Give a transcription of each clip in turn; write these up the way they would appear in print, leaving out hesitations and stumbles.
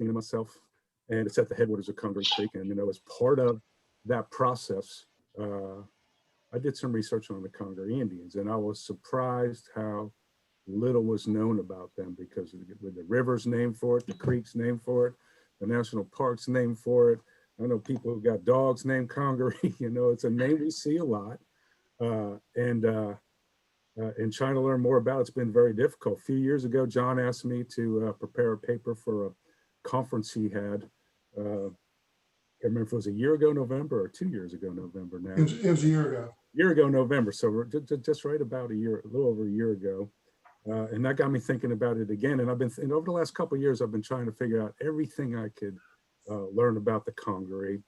myself, and it's at the headwaters of Congaree Creek. And, you know, as part of that process, I did some research on the Congaree Indians, and I was surprised how little was known about them, because with the river's named for it, the creek's named for it, the national park's named for it. I know people who got dogs named Congaree. You know, it's a name we see a lot. And trying to learn more about it's been very difficult. A few years ago, John asked me to prepare a paper for a conference he had. I can't remember if it was a year ago November or 2 years ago November now. It was a year ago. Year ago November, so we're just right about a little over a year ago. And that got me thinking about it again. And over the last couple of years, I've been trying to figure out everything I could learn about the Congaree.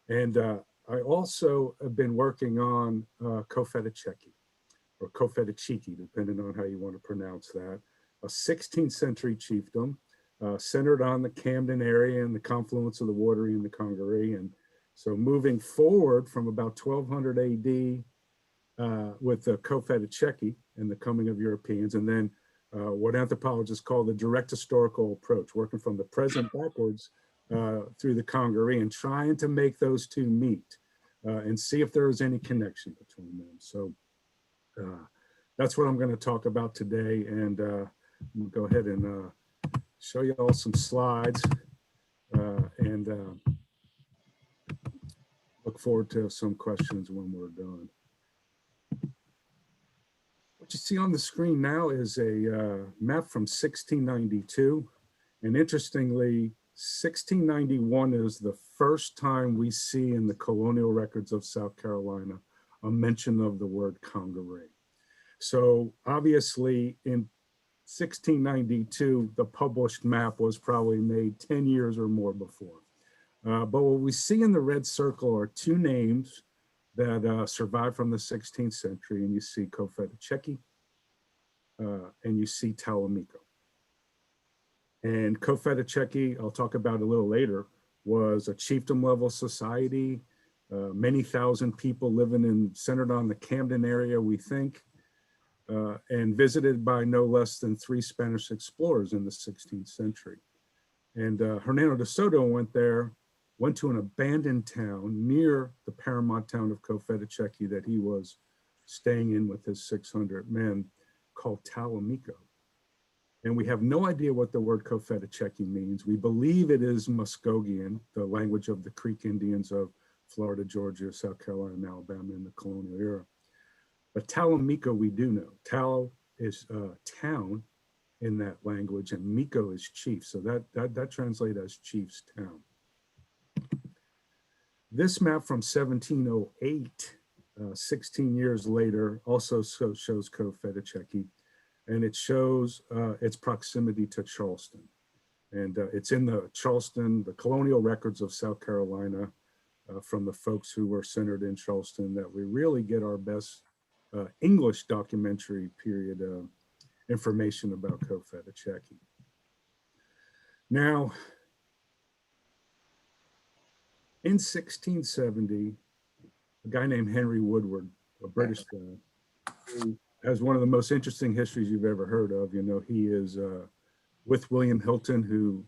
And I also have been working on Cofetacheki, or Cofetachiki, depending on how you want to pronounce that, a 16th century chiefdom centered on the Camden area and the confluence of the Wateree and the Congaree. And so moving forward from about 1200 AD with the Cofetacheki and the coming of Europeans, and then what anthropologists call the direct historical approach, working from the present backwards through the Congaree and trying to make those two meet and see if there is any connection between them. So that's what I'm going to talk about today, and I'm going to go ahead and show you all some slides and look forward to some questions when we're done. What you see on the screen now is a map from 1692, and interestingly, 1691 is the first time we see in the colonial records of South Carolina a mention of the word Congaree. So obviously in 1692, the published map was probably made 10 years or more before. But what we see in the red circle are two names that survived from the 16th century, and you see Cofetacheki and you see Talamico. And Cofetacheki, I'll talk about a little later, was a chiefdom level society, many thousand people living centered on the Camden area, we think, and visited by no less than 3 Spanish explorers in the 16th century. And Hernando de Soto went to an abandoned town near the paramount town of Cofetacheki that he was staying in with his 600 men, called Talamico. And we have no idea what the word Cofetacheki means. We believe it is Muskogean, the language of the Creek Indians of Florida, Georgia, South Carolina, and Alabama in the colonial era. But Talamico we do know. Tal is town in that language, and Miko is chief. So that translates as chief's town. This map from 1708, 16 years later, also shows Cofetacheki, and it shows its proximity to Charleston. And it's in the colonial records of South Carolina from the folks who were centered in Charleston that we really get our best English documentary period information about Cofetacheki. Now, in 1670, a guy named Henry Woodward, a British guy, who has one of the most interesting histories you've ever heard of. You know, he is with William Hilton, who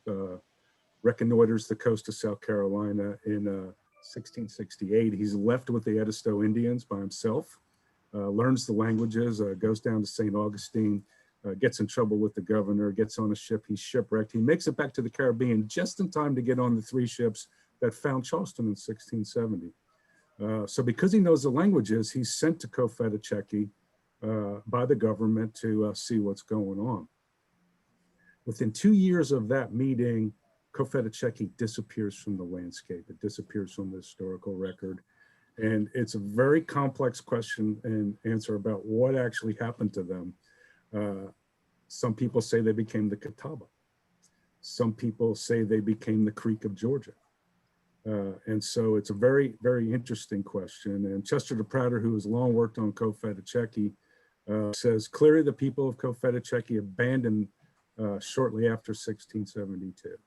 reconnoiters the coast of South Carolina in 1668. He's left with the Edisto Indians by himself, learns the languages, goes down to St. Augustine, gets in trouble with the governor, gets on a ship, he's shipwrecked. He makes it back to the Caribbean just in time to get on the 3 ships that found Charleston in 1670. So because he knows the languages, he's sent to Cofetacheki by the government to see what's going on. Within 2 years of that meeting, Cofetacheki disappears from the landscape. It disappears from the historical record. And it's a very complex question and answer about what actually happened to them. Some people say they became the Catawba. Some people say they became the Creek of Georgia. And so it's a very, very interesting question. And Chester de Prater, who has long worked on Cofetacheki, says clearly the people of Cofetacheki abandoned shortly after 1672.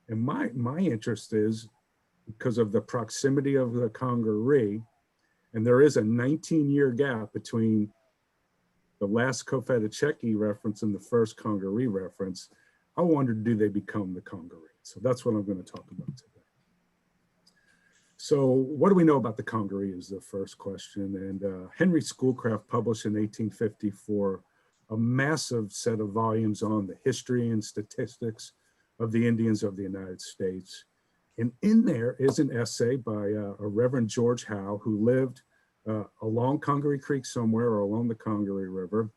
And my interest is because of the proximity of the Congaree, and there is a 19-year gap between the last Cofetacheki reference and the first Congaree reference. I wondered, do they become the Congaree? So that's what I'm going to talk about today. So what do we know about the Congaree is the first question. And Henry Schoolcraft published in 1854 a massive set of volumes on the history and statistics of the Indians of the United States. And in there is an essay by a Reverend George Howe, who lived along Congaree Creek somewhere or along the Congaree River.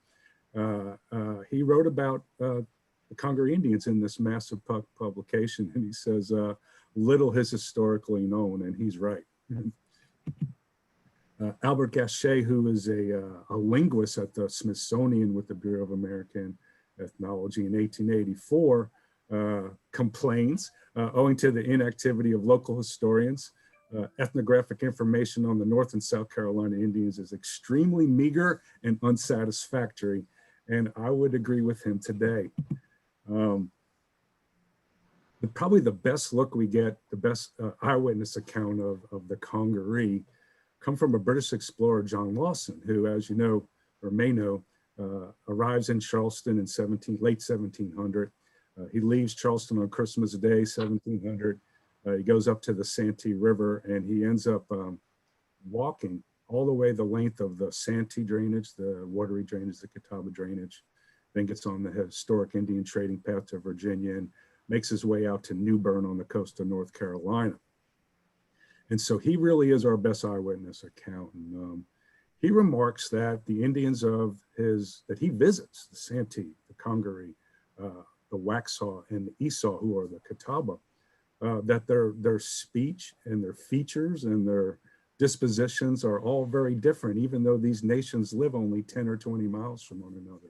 He wrote about the Congaree Indians in this massive publication, and he says, little is historically known, and he's right. Albert Gachet, who is a linguist at the Smithsonian with the Bureau of American Ethnology in 1884, complains, owing to the inactivity of local historians, ethnographic information on the North and South Carolina Indians is extremely meager and unsatisfactory. And I would agree with him today. Probably the best look we get, the best eyewitness account of the Congaree come from a British explorer, John Lawson, who, as you know, or may know, arrives in Charleston in late 1700. He leaves Charleston on Christmas Day, 1700. He goes up to the Santee River, and he ends up walking all the way the length of the Santee drainage, the watery drainage, the Catawba drainage, then gets on the historic Indian trading path to Virginia and makes his way out to New Bern on the coast of North Carolina. And so he really is our best eyewitness account. And he remarks that the Indians that he visits, the Santee, the Congaree, the Waxhaw, and the Esau, who are the Catawba, that their speech and their features and their dispositions are all very different, even though these nations live only 10 or 20 miles from one another.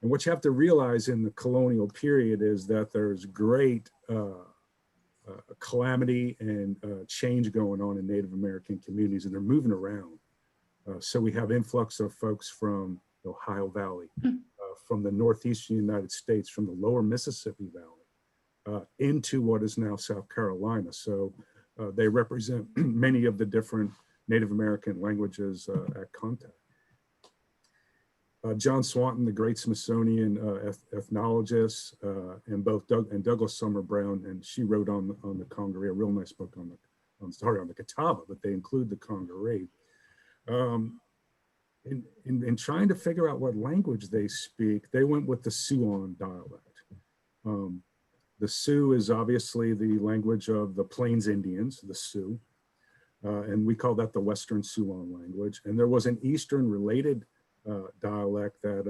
And what you have to realize in the colonial period is that there's great calamity and change going on in Native American communities, and they're moving around. So we have influx of folks from the Ohio Valley, from the northeastern United States, from the lower Mississippi Valley, into what is now South Carolina. So they represent many of the different Native American languages at contact. John Swanton, the great Smithsonian ethnologist, and both Douglas Summer Brown, and she wrote on the Congaree, a real nice book on the Catawba, but they include the Congaree. In trying to figure out what language they speak, they went with the Siouan dialect. The Sioux is obviously the language of the Plains Indians, the Sioux, and we call that the Western Siouan language. And there was an Eastern related dialect that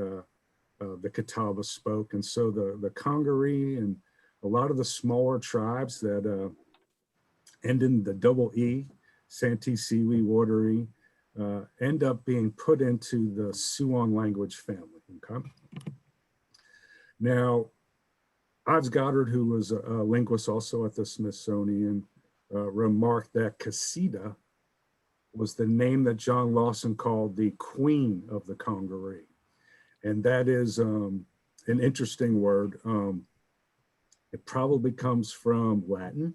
the Catawba spoke. And so the Congaree and a lot of the smaller tribes that end in the double E, Santee, Siouan, Wateree, end up being put into the Siouan language family, okay? Now, Ives Goddard, who was a linguist also at the Smithsonian, remarked that Casita was the name that John Lawson called the queen of the Congaree. And that is an interesting word. It probably comes from Latin.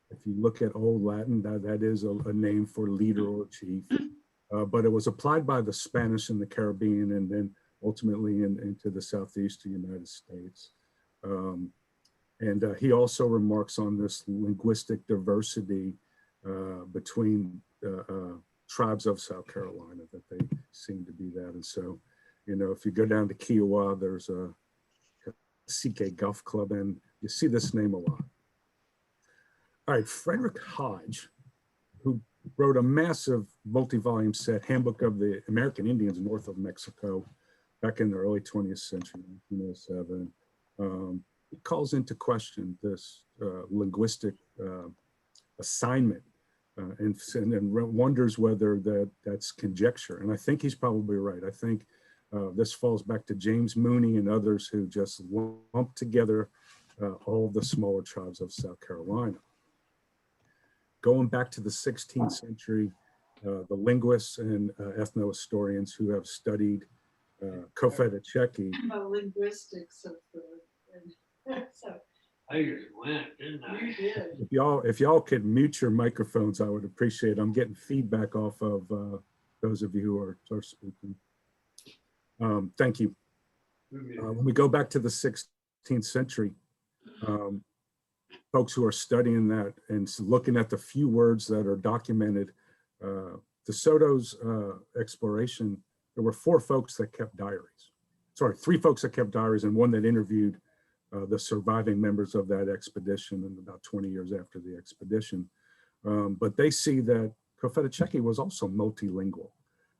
If you look at Old Latin, that is a name for leader or chief. But it was applied by the Spanish in the Caribbean and then ultimately into the southeastern United States. And he also remarks on this linguistic diversity between tribes of South Carolina, that they seem to be that. And so, you know, if you go down to Kiowa, there's a CK Golf Club, and you see this name a lot. All right, Frederick Hodge, who wrote a massive multi-volume set, Handbook of the American Indians North of Mexico, back in the early 20th century, 1907. He calls into question this linguistic assignment and wonders whether that's conjecture. And I think he's probably right. I think this falls back to James Mooney and others who just lumped together all the smaller tribes of South Carolina. Going back to the 16th century, the linguists and ethnohistorians who have studied Kofetacheki. Linguistics of the, so. I just went, didn't I? You did. If y'all could mute your microphones, I would appreciate it. I'm getting feedback off of those of you who are speaking. Thank you. When we go back to the 16th century, folks who are studying that and looking at the few words that are documented, DeSoto's exploration, there were 4 folks that kept diaries. Sorry, 3 folks that kept diaries and one that interviewed the surviving members of that expedition in about 20 years after the expedition. But they see that Cofetacheki was also multilingual,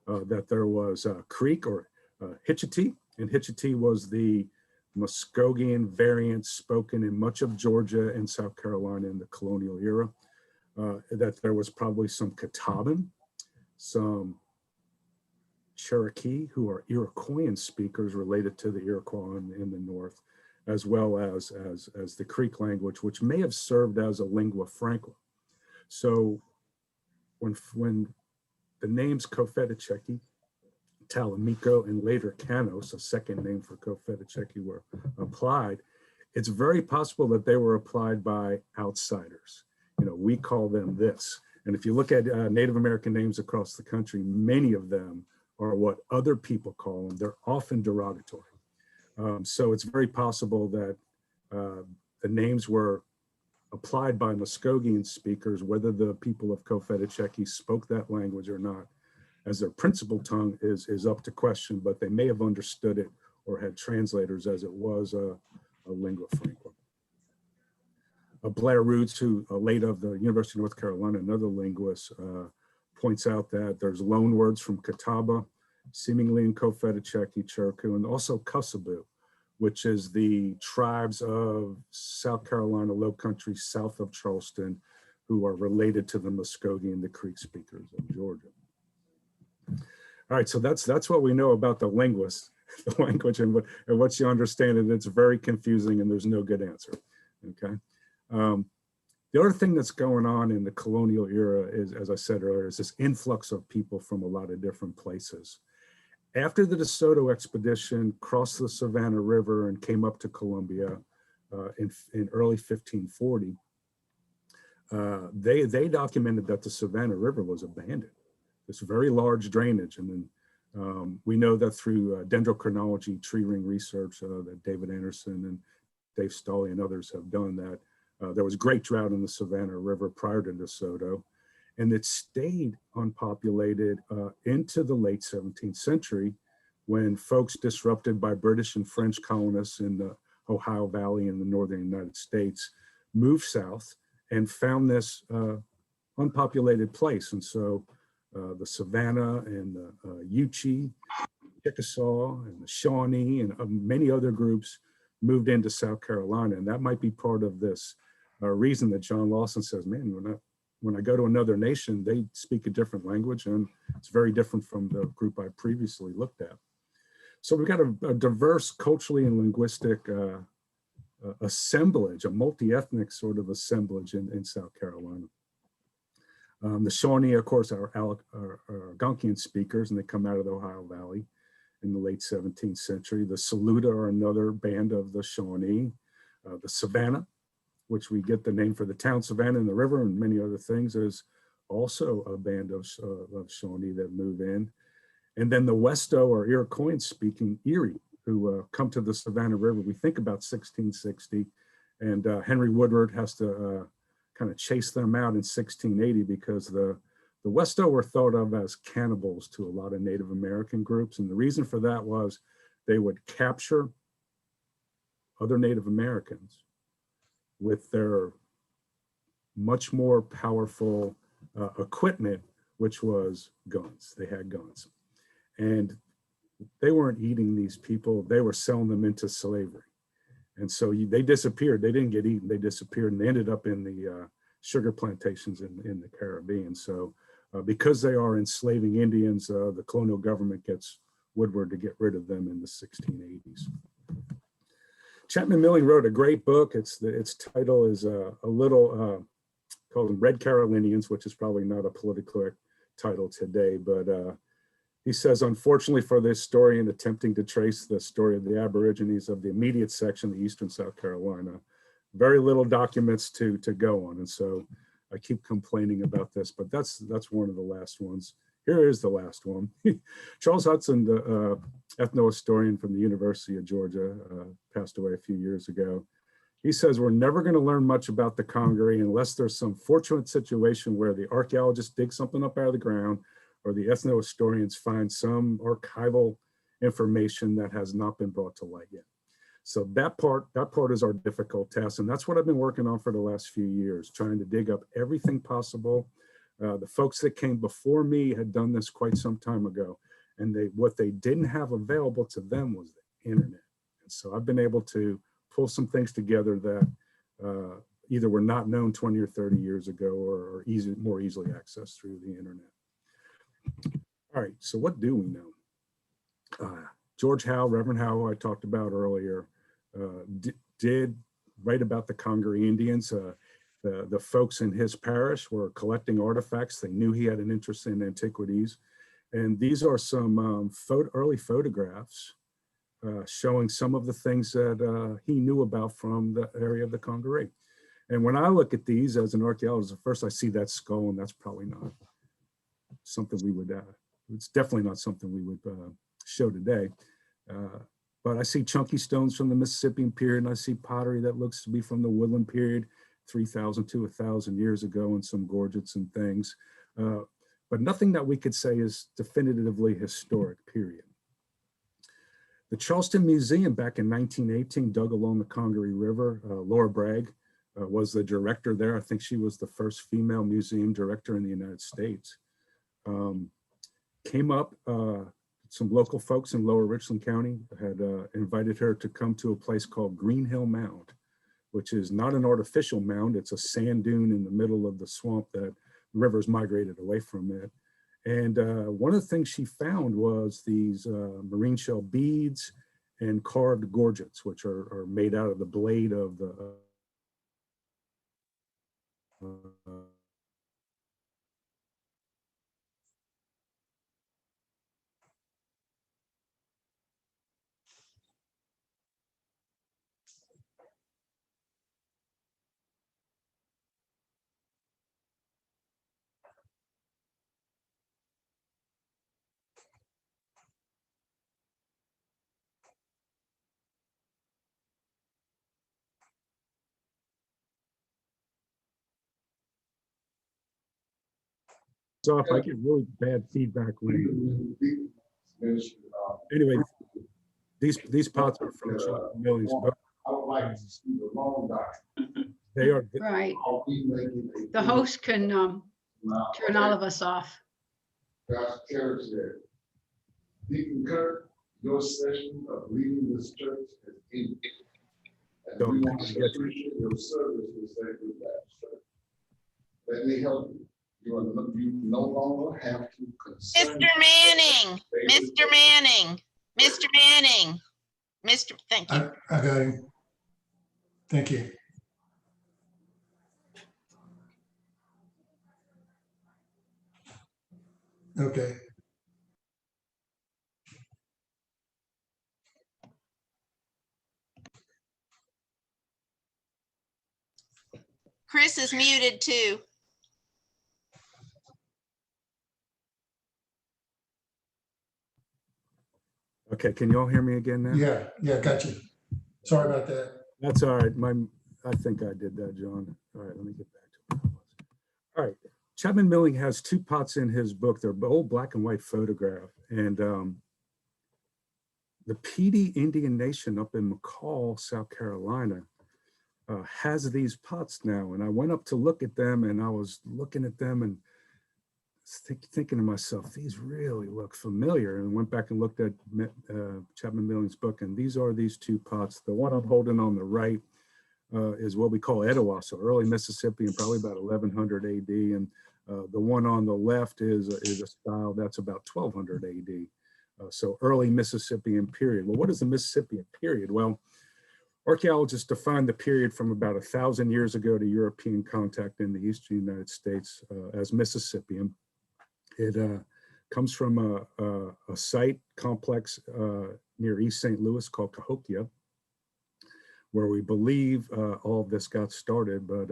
that there was Creek or Hitchiti, and Hitchiti was the Muskogean variant spoken in much of Georgia and South Carolina in the colonial era, that there was probably some Catawban, some Cherokee, who are Iroquoian speakers related to the Iroquois in the north, as well as the Creek language, which may have served as a lingua franca. So when the names Cofetacheki, Talamico, and later Canos, a second name for Cofetacheki, were applied, it's very possible that they were applied by outsiders. You know, we call them this. And if you look at Native American names across the country, many of them are what other people call them. They're often derogatory. So it's very possible that the names were applied by Muskogean speakers, whether the people of Cofetacheki spoke that language or not, as their principal tongue is up to question, but they may have understood it or had translators, as it was a lingua franca. Blair Roots, who late of the University of North Carolina, another linguist, points out that there's loan words from Catawba, seemingly in Cofetacheki, Cherokee, and also Kusabu, which is the tribes of South Carolina Low Country south of Charleston, who are related to the Muskogee and the Creek speakers of Georgia. All right, so that's what we know about the linguists, the language, and what you understand, and it's very confusing, and there's no good answer. Okay. The other thing that's going on in the colonial era is, as I said earlier, is this influx of people from a lot of different places. After the DeSoto expedition crossed the Savannah River and came up to Columbia in early 1540, they documented that the Savannah River was abandoned. This very large drainage. And then we know that through dendrochronology, tree ring research that David Anderson and Dave Stolley and others have done, that there was great drought in the Savannah River prior to DeSoto, and it stayed unpopulated into the late 17th century, when folks disrupted by British and French colonists in the Ohio Valley in the northern United States moved south and found this unpopulated place. And so the Savannah and the Yuchi, Chickasaw, and the Shawnee, and many other groups moved into South Carolina. And that might be part of this reason that John Lawson says, man, when I go to another nation, they speak a different language, and it's very different from the group I previously looked at. So we've got a diverse culturally and linguistic assemblage, a multi-ethnic sort of assemblage in South Carolina. The Shawnee, of course, are Algonquian speakers, and they come out of the Ohio Valley in the late 17th century. The Saluda are another band of the Shawnee. The Savannah, which we get the name for the town Savannah and the river and many other things, is also a band of Shawnee that move in. And then the Westo or Iroquoian speaking Erie, who come to the Savannah River, we think about 1660, and Henry Woodward has to kind of chase them out in 1680, because the Westo were thought of as cannibals to a lot of Native American groups. And the reason for that was they would capture other Native Americans with their much more powerful equipment, which was guns. They had guns. And they weren't eating these people, they were selling them into slavery. And so they disappeared. They didn't get eaten, they disappeared, and they ended up in the sugar plantations in the Caribbean. So because they are enslaving Indians, the colonial government gets Woodward to get rid of them in the 1680s. Chapman Milling wrote a great book. Its title is a little called Red Carolinians, which is probably not a politically correct title today, but he says, unfortunately for the historian attempting to trace the story of the Aborigines of the immediate section of eastern South Carolina, very little documents to go on. And so I keep complaining about this, but that's one of the last ones. Here is the last one. Charles Hudson, the ethnohistorian from the University of Georgia, passed away a few years ago. He says we're never going to learn much about the Congaree unless there's some fortunate situation where the archaeologists dig something up out of the ground or the ethnohistorians find some archival information that has not been brought to light yet. So that part is our difficult task. And that's what I've been working on for the last few years, trying to dig up everything possible. The folks that came before me had done this quite some time ago. And what they didn't have available to them was the internet. And so I've been able to pull some things together that either were not known 20 or 30 years ago or more easily accessed through the internet. All right, so what do we know? George Howe, Reverend Howe, who I talked about earlier, did write about the Congaree Indians. The folks in his parish were collecting artifacts. They knew he had an interest in antiquities. And these are some early photographs showing some of the things that he knew about from the area of the Congaree. And when I look at these as an archaeologist, at first I see that skull, and that's probably not something we would, it's definitely not something we would show today. But I see chunky stones from the Mississippian period, and I see pottery that looks to be from the Woodland period, 3,000 to 1,000 years ago, and some gorgets and things. But nothing that we could say is definitively historic, period. The Charleston Museum back in 1918 dug along the Congaree River. Laura Bragg was the director there. I think she was the first female museum director in the United States. Came up, some local folks in Lower Richland County had invited her to come to a place called Green Hill Mound, which is not an artificial mound. It's a sand dune in the middle of the swamp that rivers migrated away from it. And one of the things she found was these marine shell beads and carved gorgets, which are made out of the blade of the off. I get really bad feedback when anyway, these pots are from Charleston Milling's book. They are Right. The host can turn all of us off. Deacon Kirk, your session of leading this church is ended. And we want to appreciate your service to St. Louis Baptist Church. Let me help you. You no longer have to concern. Mr. Manning, Mr. Manning, Mr. Manning, thank you. I got him. Thank you. Okay. Chris is muted too. Okay, can you all hear me again now? Yeah, got you. Sorry about that. That's all right. I think I did that, John. All right, let me get back to what it was. All right, Chapman Milling has two pots in his book. They're old black and white photograph. And the Petey Indian Nation up in McCall, South Carolina, has these pots now. And I went up to look at them, and I was looking at them and thinking to myself, these really look familiar, and went back and looked at Chapman Milling's book, and these are these two pots. The one I'm holding on the right is what we call Etowah, so early Mississippian, probably about 1100 AD, and the one on the left is a style that's about 1200 AD, so early Mississippian period. Well, what is the Mississippian period? Well, archaeologists define the period from about 1,000 years ago to European contact in the eastern United States as Mississippian. It comes from a site complex near East St. Louis called Cahokia, where we believe all of this got started. But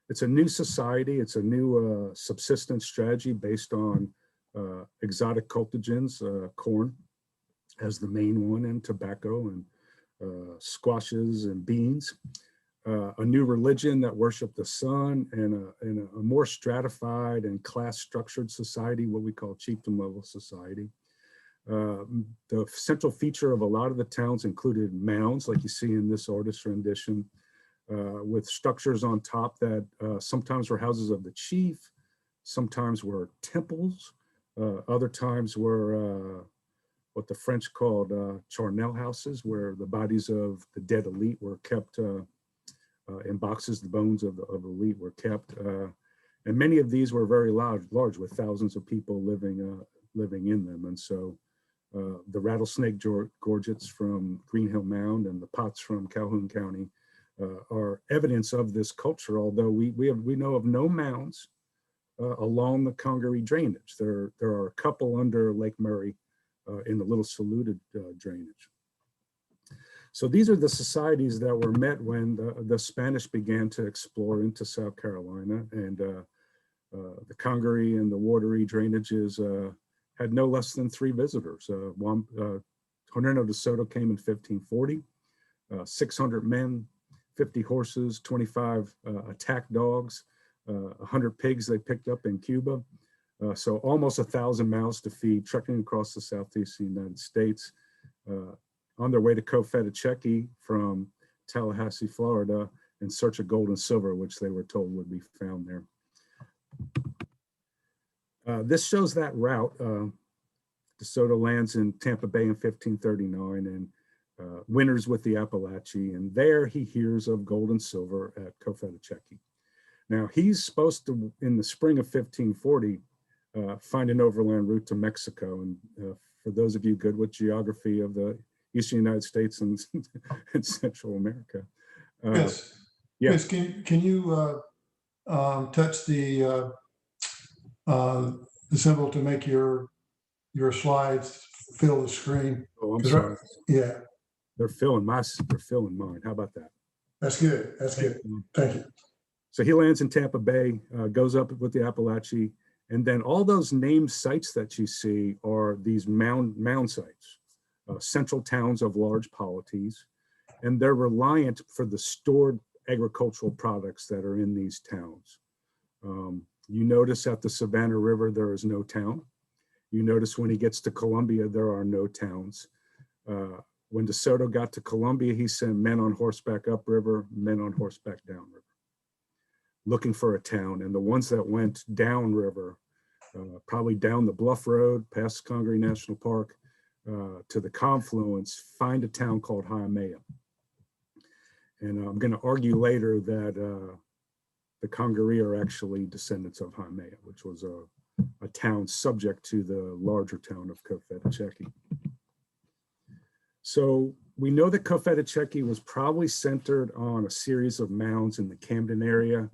it's a new society. It's a new subsistence strategy based on exotic cultigens, corn as the main one, and tobacco and squashes and beans. a new religion that worshiped the sun, and a more stratified and class structured society, what we call chieftain level society. The central feature of a lot of the towns included mounds, like you see in this artist's rendition, with structures on top that sometimes were houses of the chief, sometimes were temples, other times were what the French called charnel houses, where the bodies of the dead elite were kept in boxes. The bones of the elite were kept, and many of these were very large, with thousands of people living in them. And so the rattlesnake gorgets from Green Hill Mound and the pots from Calhoun County are evidence of this culture, although we know of no mounds along the Congaree drainage. There are a couple under Lake Murray in the Little Saluted drainage. So these are the societies that were met when the Spanish began to explore into South Carolina, and the Congaree and the Wateree drainages had no less than 3 visitors. Hernando de Soto came in 1540, 600 men, 50 horses, 25 attack dogs, 100 pigs they picked up in Cuba. So almost 1,000 mouths to feed, trekking across the southeast United States, on their way to Cofetacheki from Tallahassee, Florida, in search of gold and silver, which they were told would be found there. This shows that route. De Soto lands in Tampa Bay in 1539 and winters with the Appalachee, and there he hears of gold and silver at Cofetacheki. Now he's supposed to, in the spring of 1540, find an overland route to Mexico. And for those of you good with geography of the Eastern United States and, and Central America. Yes. Yeah. Yes, can you touch the symbol to make your slides fill the screen? Oh, I'm sorry. Yeah. They're filling mine. How about that? That's good. That's good. Thank you. So he lands in Tampa Bay, goes up with the Appalachee, and then all those named sites that you see are these mound sites, central towns of large polities, and they're reliant for the stored agricultural products that are in these towns. You notice at the Savannah River, there is no town. You notice when he gets to Columbia, there are no towns. When De Soto got to Columbia, he sent men on horseback upriver, men on horseback downriver, looking for a town. And the ones that went downriver, probably down the Bluff Road, past Congaree National Park, to the confluence, find a town called Hialeah. And I'm going to argue later that the Congaree are actually descendants of Hialeah, which was a town subject to the larger town of Cofetacheki. So we know that Cofetacheki was probably centered on a series of mounds in the Camden area.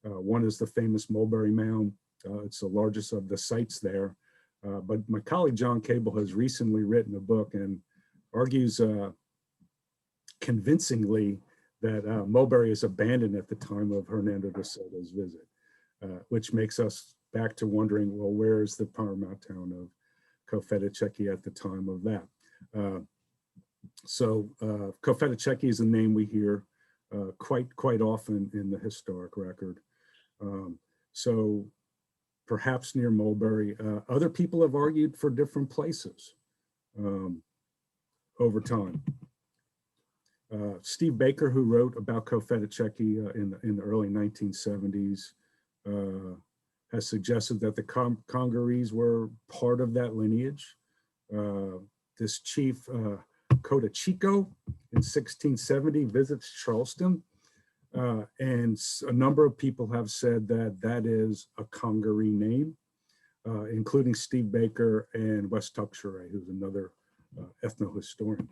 One is the famous Mulberry Mound. It's the largest of the sites there. But my colleague John Cable has recently written a book and argues convincingly that Mulberry is abandoned at the time of Hernando de Soto's visit, which makes us back to wondering, well, where is the paramount town of Cofetacheki at the time of that? So Cofetacheki is a name we hear quite often in the historic record. So perhaps near Mulberry. Other people have argued for different places over time. Steve Baker, who wrote about Cofetacheki in the early 1970s, has suggested that the Congarees were part of that lineage. This chief, Cota Chico, in 1670 visits Charleston, and a number of people have said that that is a Congaree name, including Steve Baker and Wes Tuxeray, who's another ethnohistorian.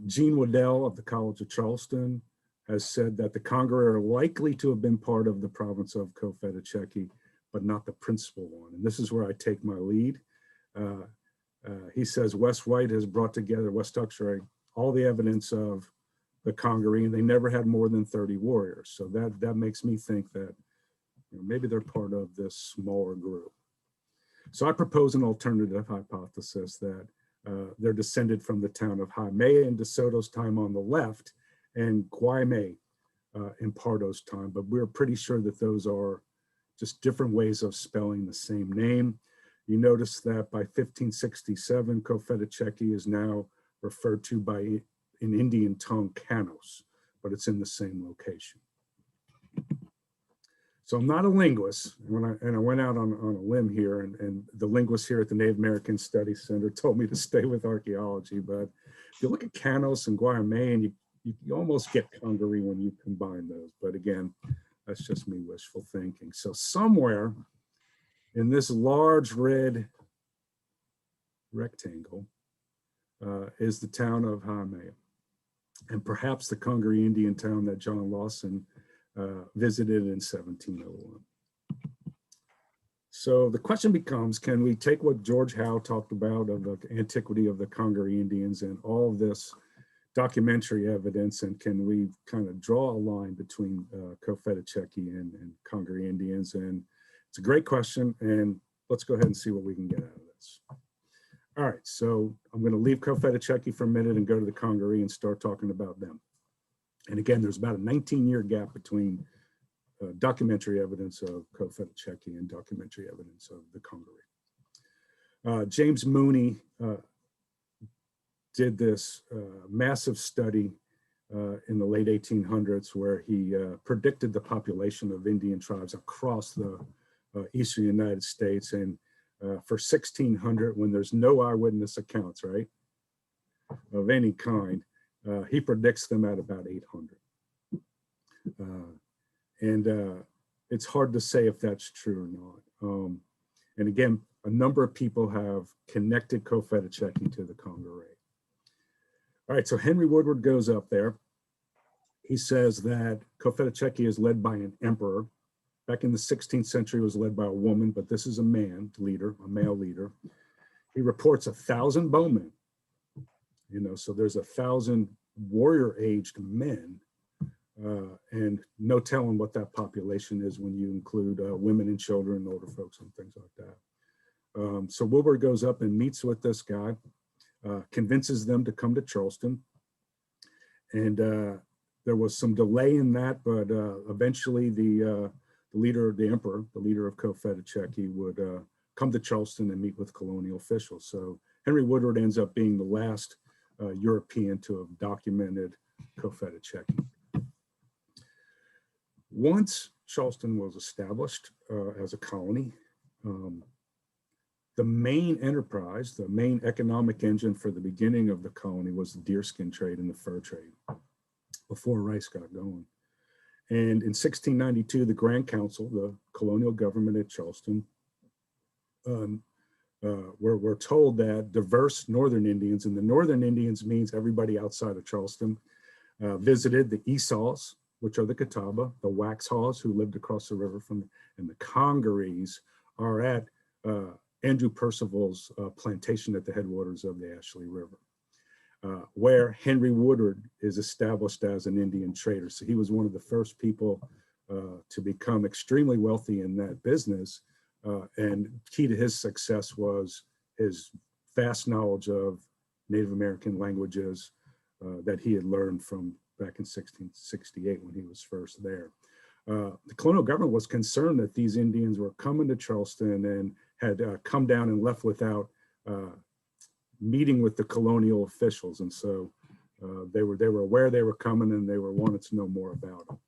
Gene Waddell of the College of Charleston has said that the Congaree are likely to have been part of the province of Cofetacheki, but not the principal one. And this is where I take my lead. He says Wes White has brought together, Wes Tuxeray, all the evidence of the Congaree, and they never had more than 30 warriors. So that makes me think that maybe they're part of this smaller group. So I propose an alternative hypothesis that they're descended from the town of Hialeah in De Soto's time on the left, and Guayme in Pardo's time, but we're pretty sure that those are just different ways of spelling the same name. You notice that by 1567, Cofetacheki is now referred to by in Indian tongue Canos, but it's in the same location. So I'm not a linguist, and I went out on a limb here, and the linguist here at the Native American Studies Center told me to stay with archaeology, but if you look at Canos and Guayme, and you almost get Congaree when you combine those, but again, that's just me wishful thinking. So somewhere in this large red rectangle is the town of Jaime, and perhaps the Congaree Indian town that John Lawson visited in 1701. So the question becomes, can we take what George Howe talked about of the antiquity of the Congaree Indians and all of this documentary evidence, and can we kind of draw a line between Cofetacheki and Congaree Indians? And it's a great question, and let's go ahead and see what we can get out of this. All right, so I'm going to leave Cofetacheki for a minute and go to the Congaree and start talking about them. And again, there's about a 19-year gap between documentary evidence of Cofetacheki and documentary evidence of the Congaree. James Mooney did this massive study in the late 1800s where he predicted the population of Indian tribes across the eastern United States. And for 1600, when there's no eyewitness accounts, right, of any kind, he predicts them at about 800. It's hard to say if that's true or not. And again, a number of people have connected Cofetacheki to the Congaree. All right, so Henry Woodward goes up there. He says that Cofetacheki is led by an emperor. Back in the 16th century, it was led by a woman, but this is a man leader, a male leader. He reports 1,000 bowmen. You know, so there's 1,000 warrior-aged men, and no telling what that population is when you include women and children, older folks, and things like that. So Woodward goes up and meets with this guy, convinces them to come to Charleston, and there was some delay in that, but eventually the leader, the emperor, the leader of Cofetacheki, would come to Charleston and meet with colonial officials. So Henry Woodward ends up being the last European to have documented Cofetacheki. Once Charleston was established as a colony, the main enterprise, the main economic engine for the beginning of the colony was the deerskin trade and the fur trade before rice got going. And in 1692, the Grand Council, the colonial government at Charleston, we're told that diverse Northern Indians, and the Northern Indians means everybody outside of Charleston, visited the Esau's, which are the Catawba, the Waxhaws, who lived across the river from, and the Congarees are at Andrew Percival's plantation at the headwaters of the Ashley River, where Henry Woodward is established as an Indian trader. So he was one of the first people to become extremely wealthy in that business. And key to his success was his vast knowledge of Native American languages that he had learned from back in 1668 when he was first there. The colonial government was concerned that these Indians were coming to Charleston and had come down and left without meeting with the colonial officials. And so they were aware they were coming, and they wanted to know more about them.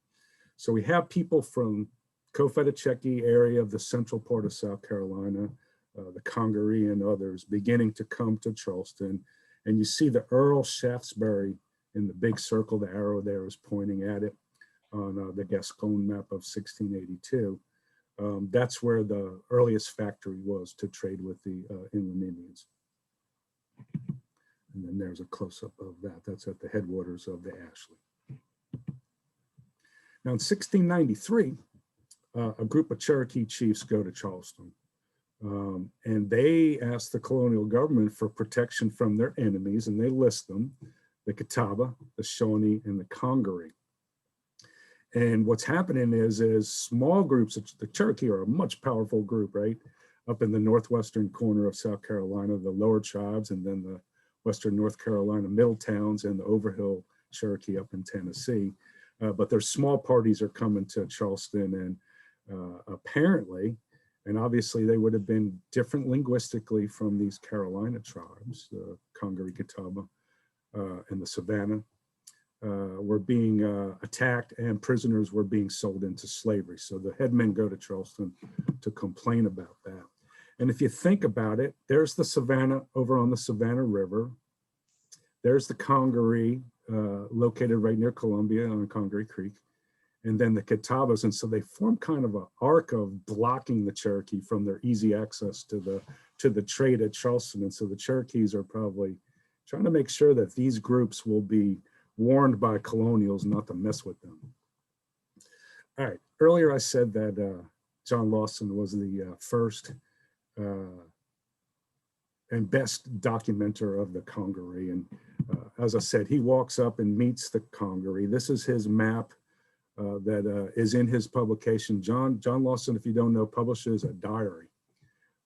So we have people from Cofetacheki area of the central part of South Carolina, the Congaree and others beginning to come to Charleston. And you see the Earl Shaftesbury in the big circle, the arrow there is pointing at it on the Gascon map of 1682. That's where the earliest factory was to trade with the inland Indians. And then there's a close-up of that. That's at the headwaters of the Ashley. Now in 1693, a group of Cherokee chiefs go to Charleston, and they ask the colonial government for protection from their enemies, and they list them: the Catawba, the Shawnee, and the Congaree. And what's happening is small groups, the Cherokee are a much powerful group, right? Up in the northwestern corner of South Carolina, the lower tribes, and then the western North Carolina middle towns and the Overhill Cherokee up in Tennessee. But their small parties are coming to Charleston, and apparently, and obviously they would have been different linguistically from these Carolina tribes, the Congaree, Catawba, and the Savannah, were being attacked, and prisoners were being sold into slavery. So the headmen go to Charleston to complain about that. And if you think about it, there's the Savannah over on the Savannah River. There's the Congaree, located right near Columbia on Congaree Creek, and then the Catawbas. And so they form kind of an arc of blocking the Cherokee from their easy access to the trade at Charleston. And so the Cherokees are probably trying to make sure that these groups will be warned by colonials not to mess with them. All right, earlier I said that John Lawson was the first and best documenter of the Congaree. And as I said, he walks up and meets the Congaree. This is his map that is in his publication. John Lawson, if you don't know, publishes a diary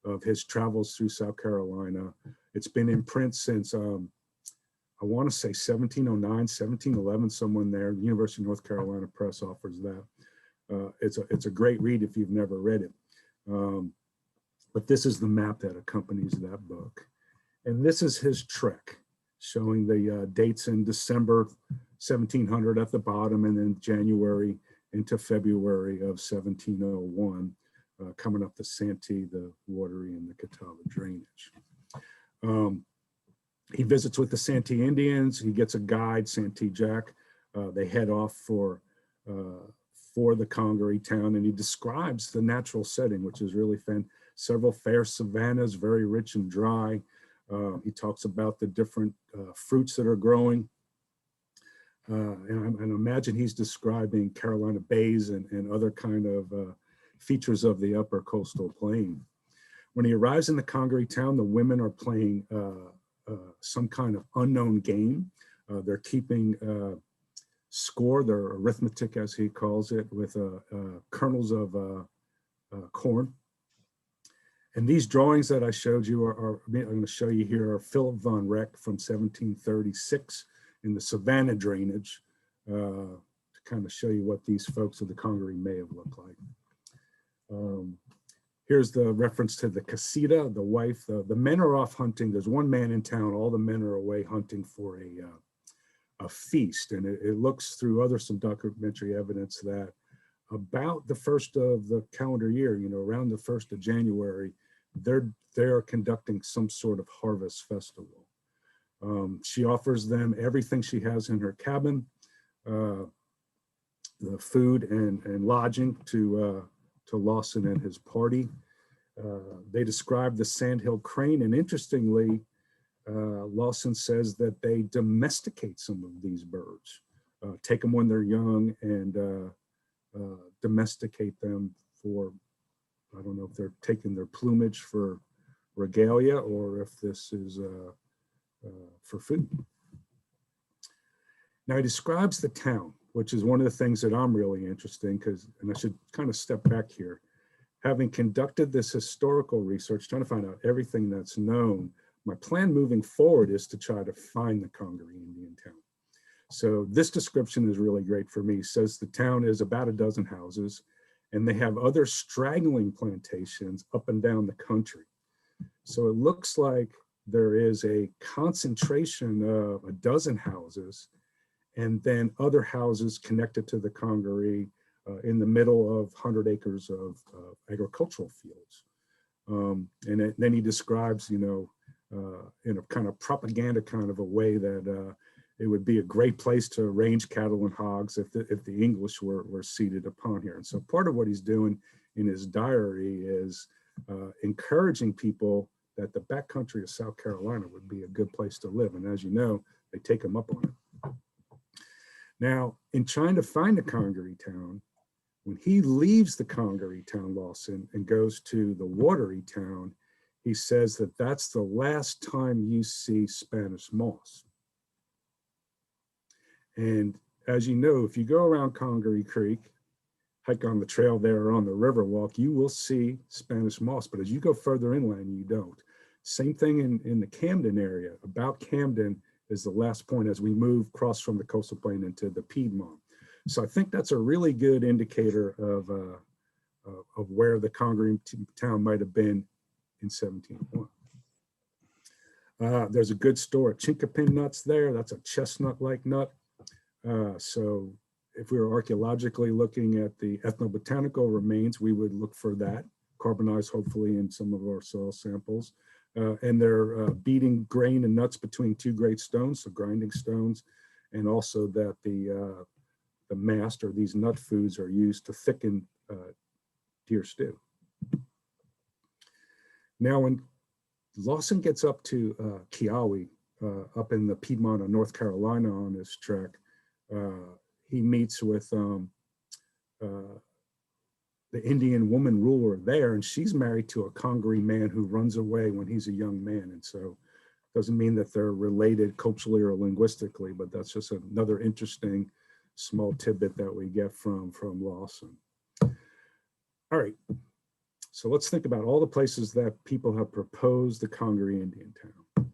of his travels through South Carolina. It's been in print since, I want to say 1709, 1711, someone there. The University of North Carolina Press offers that. It's a great read if you've never read it. But this is the map that accompanies that book. And this is his trek, showing the dates in December 1700 at the bottom, and then January into February of 1701, coming up the Santee, the Wateree, and the Catawba drainage. He visits with the Santee Indians. He gets a guide, Santee Jack. They head off for the Congaree town, and he describes the natural setting, which is really fun. Several fair savannas, very rich and dry. He talks about the different fruits that are growing. And I imagine he's describing Carolina bays and other kind of features of the upper coastal plain. When he arrives in the Congaree town, the women are playing some kind of unknown game. They're keeping score, their arithmetic, as he calls it, with kernels of corn. And these drawings that I showed you I'm going to show you here are Philip von Reck from 1736 in the Savannah drainage, to kind of show you what these folks of the Congaree may have looked like. Here's the reference to the casita, the wife. The men are off hunting. There's one man in town. All the men are away hunting for a feast. And it looks through some documentary evidence that about the first of the calendar year, around the 1st of January, they're conducting some sort of harvest festival. She offers them everything she has in her cabin, the food and lodging to Lawson and his party. They describe the sandhill crane, and interestingly, Lawson says that they domesticate some of these birds, take them when they're young and domesticate them for, I don't know if they're taking their plumage for regalia or if this is for food. Now he describes the town, which is one of the things that I'm really interested in, and I should kind of step back here. Having conducted this historical research, trying to find out everything that's known, my plan moving forward is to try to find the Congaree Indian town. So this description is really great for me. It says the town is about a dozen houses, and they have other straggling plantations up and down the country. So it looks like there is a concentration of a dozen houses, and then other houses connected to the Congaree in the middle of 100 acres of agricultural fields. And then he describes, in a kind of propaganda kind of a way that it would be a great place to range cattle and hogs if the English were seated upon here. And so part of what he's doing in his diary is encouraging people that the backcountry of South Carolina would be a good place to live. And as you know, they take him up on it. Now, in trying to find the Congaree town, when he leaves the Congaree town, Lawson, and goes to the Wateree town, he says that that's the last time you see Spanish moss. And as you know, if you go around Congaree Creek, hike on the trail there or on the Riverwalk, you will see Spanish moss. But as you go further inland, you don't. Same thing in the Camden area. About Camden, is the last point as we move across from the coastal plain into the Piedmont. So I think that's a really good indicator of where the Congaree town might have been in 1701. There's a good store at Chinkapin nuts there. That's a chestnut-like nut. So if we were archaeologically looking at the ethnobotanical remains, we would look for that, carbonized hopefully in some of our soil samples. And they're beating grain and nuts between two great stones, so grinding stones, and also that the mast or these nut foods are used to thicken deer stew. Now, when Lawson gets up to Kiawe, up in the Piedmont of North Carolina on his trek, he meets with the Indian woman ruler there, and she's married to a Congaree man who runs away when he's a young man. And so doesn't mean that they're related culturally or linguistically, but that's just another interesting small tidbit that we get from Lawson. All right, so let's think about all the places that people have proposed the Congaree Indian town.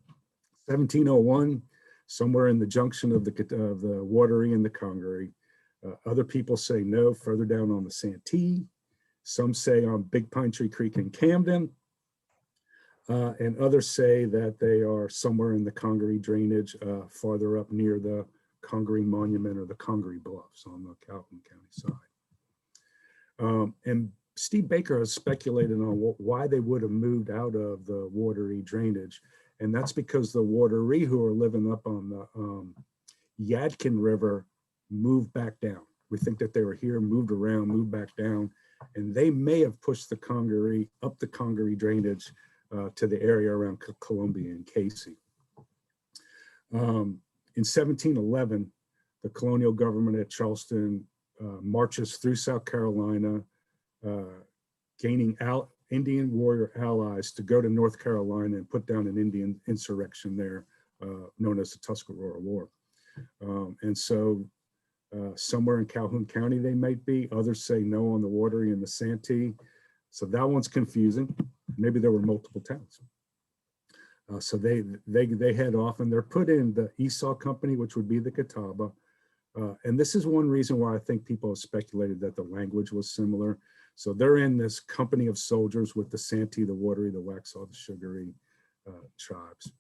1701, somewhere in the junction of the Wateree and the Congaree. Other people say no, further down on the Santee. Some say on Big Pine Tree Creek in Camden. And others say that they are somewhere in the Congaree drainage, farther up near the Congaree Monument or the Congaree Bluffs on the Calhoun County side. And Steve Baker has speculated on why they would have moved out of the Wateree drainage. And that's because the Wateree who are living up on the Yadkin River moved back down. We think that they were here, moved around, moved back down, and they may have pushed the Congaree up the Congaree drainage to the area around Columbia and Casey. In 1711, the colonial government at Charleston marches through South Carolina, gaining Indian warrior allies to go to North Carolina and put down an Indian insurrection there, known as the Tuscarora War. And so somewhere in Calhoun County they might be. Others say no on the Wateree and the Santee. So that one's confusing. Maybe there were multiple towns. So they head off and they're put in the Esau Company, which would be the Catawba. And this is one reason why I think people have speculated that the language was similar. So they're in this company of soldiers with the Santee, the Wateree, the Waxhaw, the Sugaree tribes.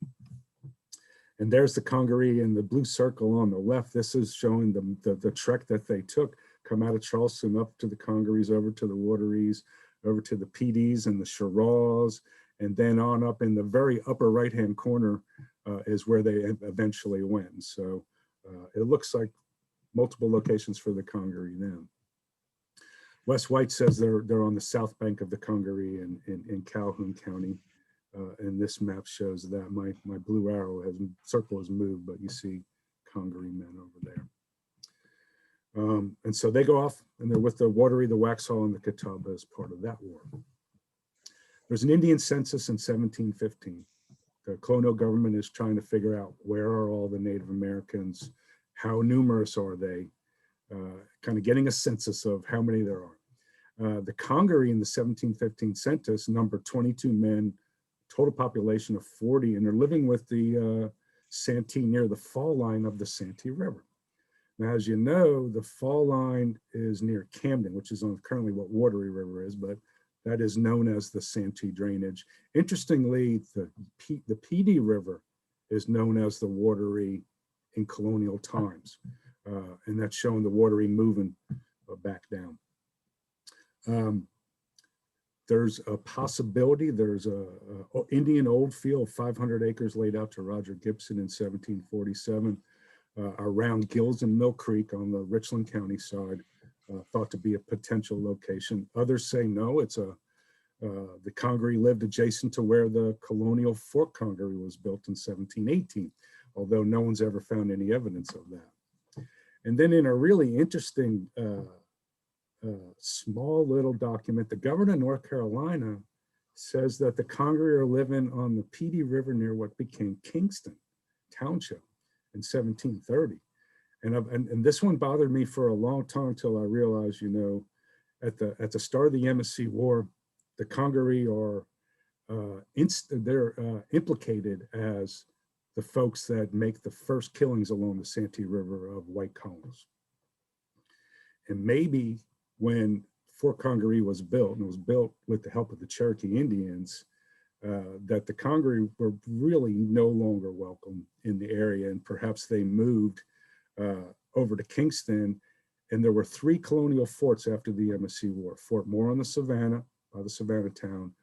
And there's the Congaree in the blue circle on the left. This is showing the trek that they took, come out of Charleston up to the Congarees, over to the Waterees, over to the PDs and the Shiraws, and then on up in the very upper right-hand corner is where they eventually went. And so it looks like multiple locations for the Congaree then. Wes White says they're on the south bank of the Congaree in Calhoun County. And this map shows that my blue arrow circle has moved, but you see Congaree men over there. And so they go off and they're with the Wateree, the Waxhaw, and the Catawba as part of that war. There's an Indian census in 1715. The colonial government is trying to figure out where are all the Native Americans, how numerous are they, kind of getting a census of how many there are. The Congaree in the 1715 census numbered 22 men, total population of 40, and they're living with the Santee near the fall line of the Santee River. Now, as you know, the fall line is near Camden, which is on currently what Wateree River is, but that is known as the Santee drainage. Interestingly, the PD River is known as the Wateree in colonial times, and that's showing the Wateree moving back down. There's a possibility, there's a Indian old field, 500 acres laid out to Roger Gibson in 1747 around Gills and Mill Creek on the Richland County side, thought to be a potential location. Others say no, it's the Congaree lived adjacent to where the Colonial Fort Congaree was built in 1718, although no one's ever found any evidence of that. And then in a really interesting small little document, the governor of North Carolina says that the Congaree are living on the PD River near what became Kingston Township in 1730. And this one bothered me for a long time until I realized, you know, at the start of the MSC War, the Congaree are implicated as the folks that make the first killings along the Santee River of white colonists. And maybe when Fort Congaree was built, and it was built with the help of the Cherokee Indians, that the Congaree were really no longer welcome in the area, and perhaps they moved over to Kingston. And there were 3 colonial forts after the MSC War: Fort Moore on the Savannah, by the Savannah town,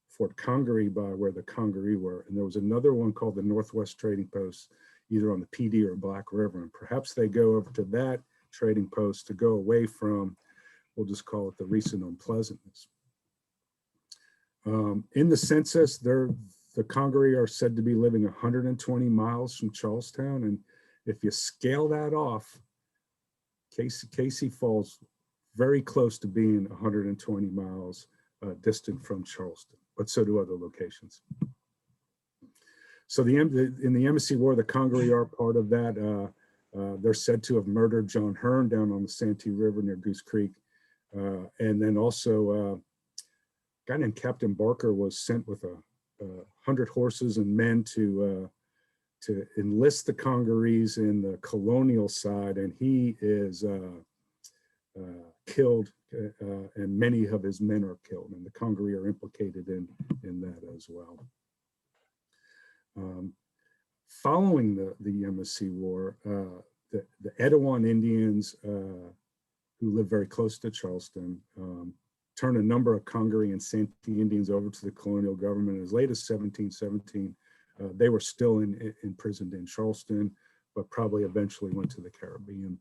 Fort Congaree by where the Congaree were, and there was another one called the Northwest Trading Post, either on the PD or Black River. And perhaps they go over to that trading post to go away from, we'll just call it, the recent unpleasantness. In the census, the Congaree are said to be living 120 miles from Charlestown. And if you scale that off, Casey falls very close to being 120 miles distant from Charleston, but so do other locations. So in the MSC War, the Congaree are part of that. They're said to have murdered John Hearn down on the Santee River near Goose Creek. And then also a guy named Captain Barker was sent with 100 horses and men to enlist the Congarees in the colonial side, and he is killed, and many of his men are killed, and the Congaree are implicated in that as well. Following the MSC War, the Etowah Indians, who lived very close to Charleston, turned a number of Congaree and Santee Indians over to the colonial government. As late as 1717, they were still imprisoned in Charleston, but probably eventually went to the Caribbean.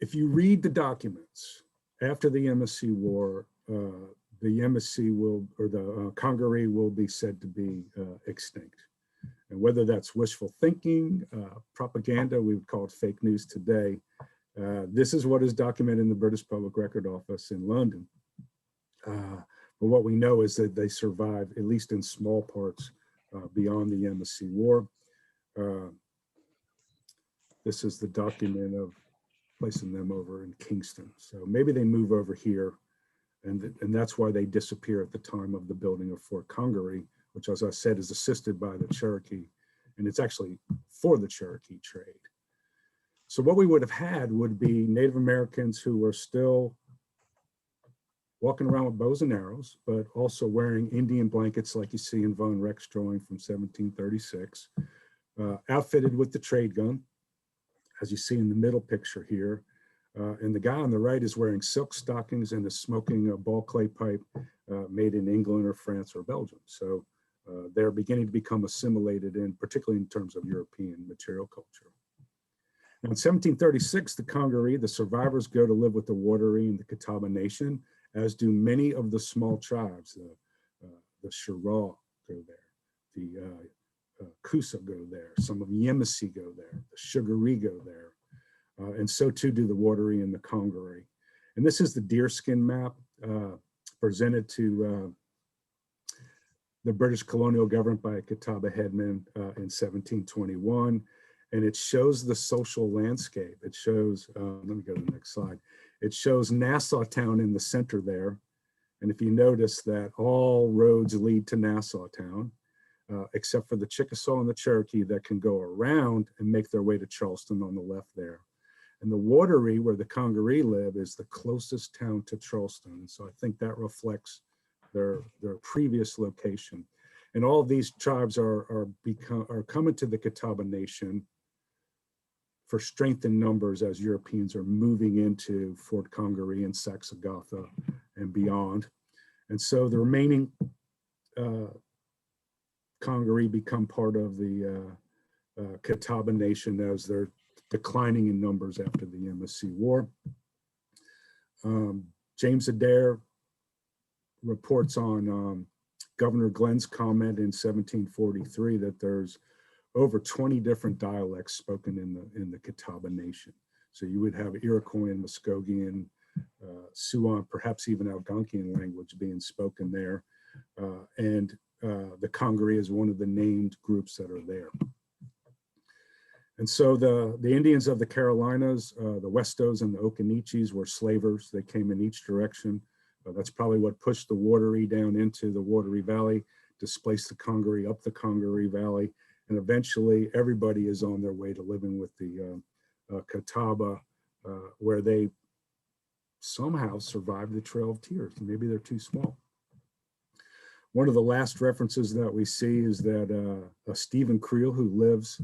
If you read the documents after the MSC War, the MSC will, or the Congaree will be said to be extinct. And whether that's wishful thinking, propaganda, we would call it fake news today. This is what is documented in the British Public Record Office in London. But what we know is that they survived, at least in small parts, beyond the MSC War. This is the document of placing them over in Kingston. So maybe they move over here, and that's why they disappear at the time of the building of Fort Congaree, which, as I said, is assisted by the Cherokee, and it's actually for the Cherokee trade. So what we would have had would be Native Americans who were still walking around with bows and arrows, but also wearing Indian blankets like you see in Von Recht's drawing from 1736, outfitted with the trade gun, as you see in the middle picture here. And the guy on the right is wearing silk stockings and is smoking a ball clay pipe made in England or France or Belgium. So they're beginning to become assimilated in, particularly in terms of European material culture. Now in 1736, the Congaree, the survivors, go to live with the Wateree and the Catawba Nation, as do many of the small tribes. The Chiraw go there, the Coosa go there, some of Yemisi go there, the Sugaree go there, and so too do the Wateree and the Congaree. And this is the Deerskin Map presented to the British colonial government by a Catawba headman in 1721. And it shows the social landscape. It shows, let me go to the next slide. It shows Nassau Town in the center there. And if you notice that all roads lead to Nassau Town, except for the Chickasaw and the Cherokee that can go around and make their way to Charleston on the left there. And the Wateree, where the Congaree live, is the closest town to Charleston. So I think that reflects their previous location. And all of these tribes are coming to the Catawba Nation for strength in numbers as Europeans are moving into Fort Congaree and Saxagatha and beyond. And so the remaining Congaree become part of the Catawba Nation as they're declining in numbers after the MSC War. James Adair reports on Governor Glenn's comment in 1743 that there's over 20 different dialects spoken in the Catawba Nation. So you would have Iroquois and Muskogean, Siouan, perhaps even Algonquian language being spoken there. And the Congaree is one of the named groups that are there. And so the Indians of the Carolinas, the Westos and the Occaneechees were slavers. They came in each direction. That's probably what pushed the Wateree down into the Wateree Valley displace the Congaree, up the Congaree Valley, and eventually everybody is on their way to living with the Catawba, where they somehow survived the Trail of Tears. Maybe they're too small. One of the last references that we see is that Stephen Creel, who lives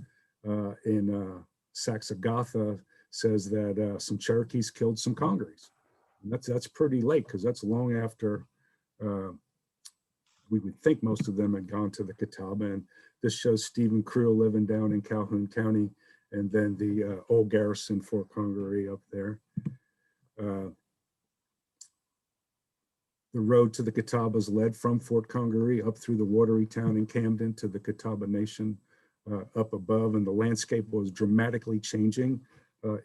in Saxagatha, says that some Cherokees killed some Congarees. And that's pretty late, because that's long after we would think most of them had gone to the Catawba. And this shows Stephen Creel living down in Calhoun County, and then the old garrison Fort Congaree up there. The road to the Catawbas led from Fort Congaree up through the watery town in Camden to the Catawba Nation up above, and the landscape was dramatically changing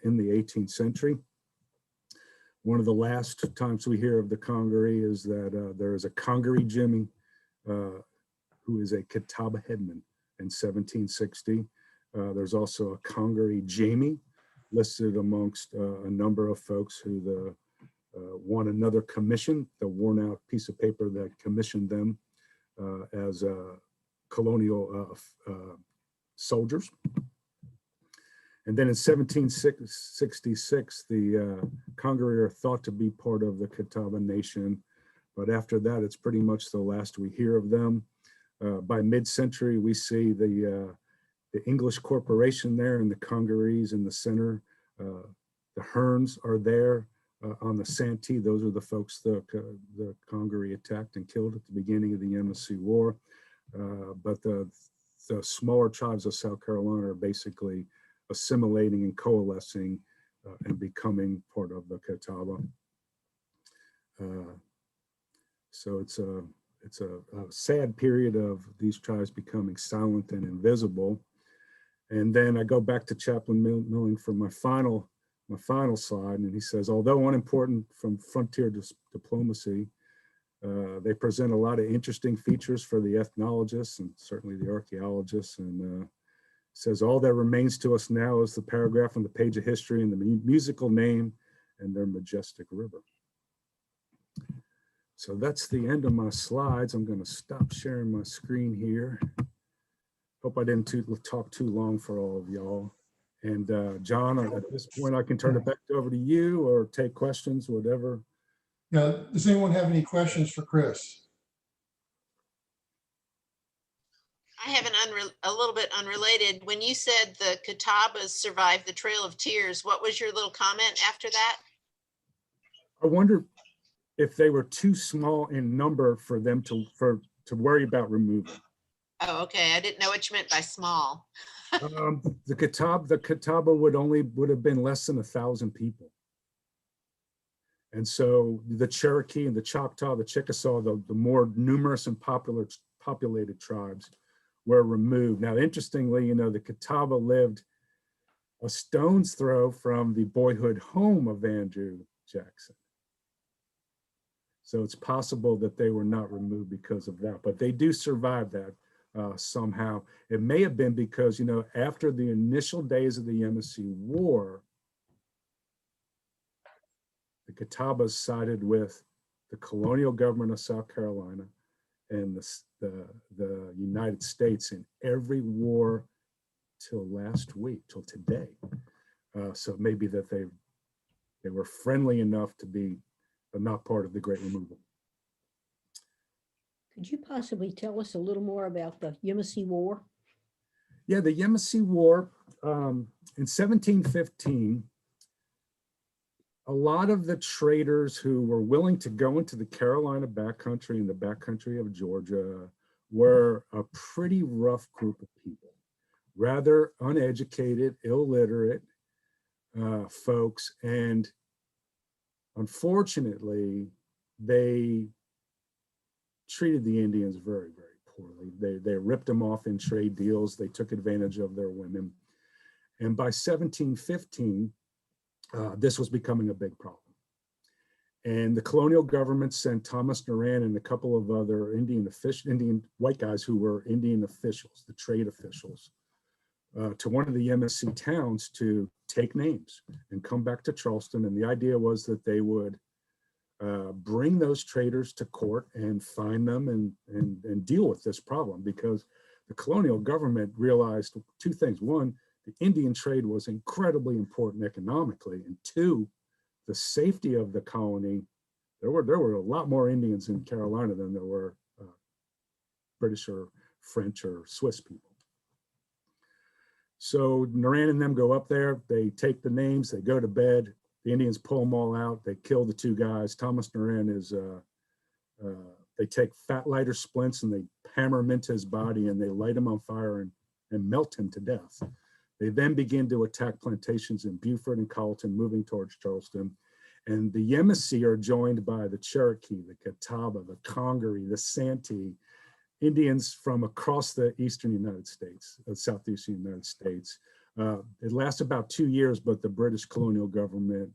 in the 18th century. One of the last times we hear of the Congaree is that there is a Congaree Jimmy who is a Catawba headman in 1760. There's also a Congaree Jamie listed amongst a number of folks who won another commission, the worn out piece of paper that commissioned them as colonial soldiers. And then in 1766, the Congaree are thought to be part of the Catawba Nation. But after that, it's pretty much the last we hear of them. By mid-century, we see the English corporation there and the Congarees in the center. The Hearns are there on the Santee. Those are the folks the Congaree attacked and killed at the beginning of the Yamasee War. But the smaller tribes of South Carolina are basically assimilating and coalescing and becoming part of the Catawba. So it's a sad period of these tribes becoming silent and invisible. And then I go back to Chaplain Milling for my final slide, and he says, although unimportant from frontier diplomacy, they present a lot of interesting features for the ethnologists and certainly the archaeologists, and says all that remains to us now is the paragraph on the page of history and the musical name and their majestic river. So that's the end of my slides. I'm going to stop sharing my screen here. Hope I didn't talk too long for all of y'all. And John, at this point, I can turn it back over to you or take questions, whatever. Yeah, does anyone have any questions for Chris? I have a little bit unrelated. When you said the Catawbas survived the Trail of Tears, what was your little comment after that? I wonder if they were too small in number for them to worry about removing. Oh, okay. I didn't know what you meant by small. The Catawba would have been less than 1,000 people. And so the Cherokee and the Choctaw, the Chickasaw, the more numerous and populated tribes were removed. Now, interestingly, the Catawba lived a stone's throw from the boyhood home of Andrew Jackson. So it's possible that they were not removed because of that, but they do survive that somehow. It may have been because, after the initial days of the Yamasee War, the Catawbas sided with the colonial government of South Carolina and the United States in every war till last week, till today. So maybe that they were friendly enough to be not part of the Great Removal. Could you possibly tell us a little more about the Yamasee War? Yeah, the Yamasee War in 1715, a lot of the traders who were willing to go into the Carolina backcountry and the backcountry of Georgia were a pretty rough group of people, rather uneducated, illiterate folks, and unfortunately, they treated the Indians very, very poorly. They ripped them off in trade deals. They took advantage of their women. And by 1715, this was becoming a big problem. And the colonial government sent Thomas Duran and a couple of other Indian white guys who were Indian officials, the trade officials, to one of the Yamasee towns to take names and come back to Charleston. And the idea was that they would bring those traders to court and fine them and deal with this problem, because the colonial government realized two things. One, the Indian trade was incredibly important economically, and two, the safety of the colony. There were a lot more Indians in Carolina than there were British or French or Swiss people. So Naran and them go up there, they take the names, they go to bed, the Indians pull them all out, they kill the two guys. Thomas Naran is, they take fat lighter splints and they hammer him into his body and they light him on fire and melt him to death. They then begin to attack plantations in Beaufort and Colleton, moving towards Charleston. And the Yamasee are joined by the Cherokee, the Catawba, the Congaree, the Santee, Indians from across the eastern United States, southeastern United States. It lasts about 2 years, but the British colonial government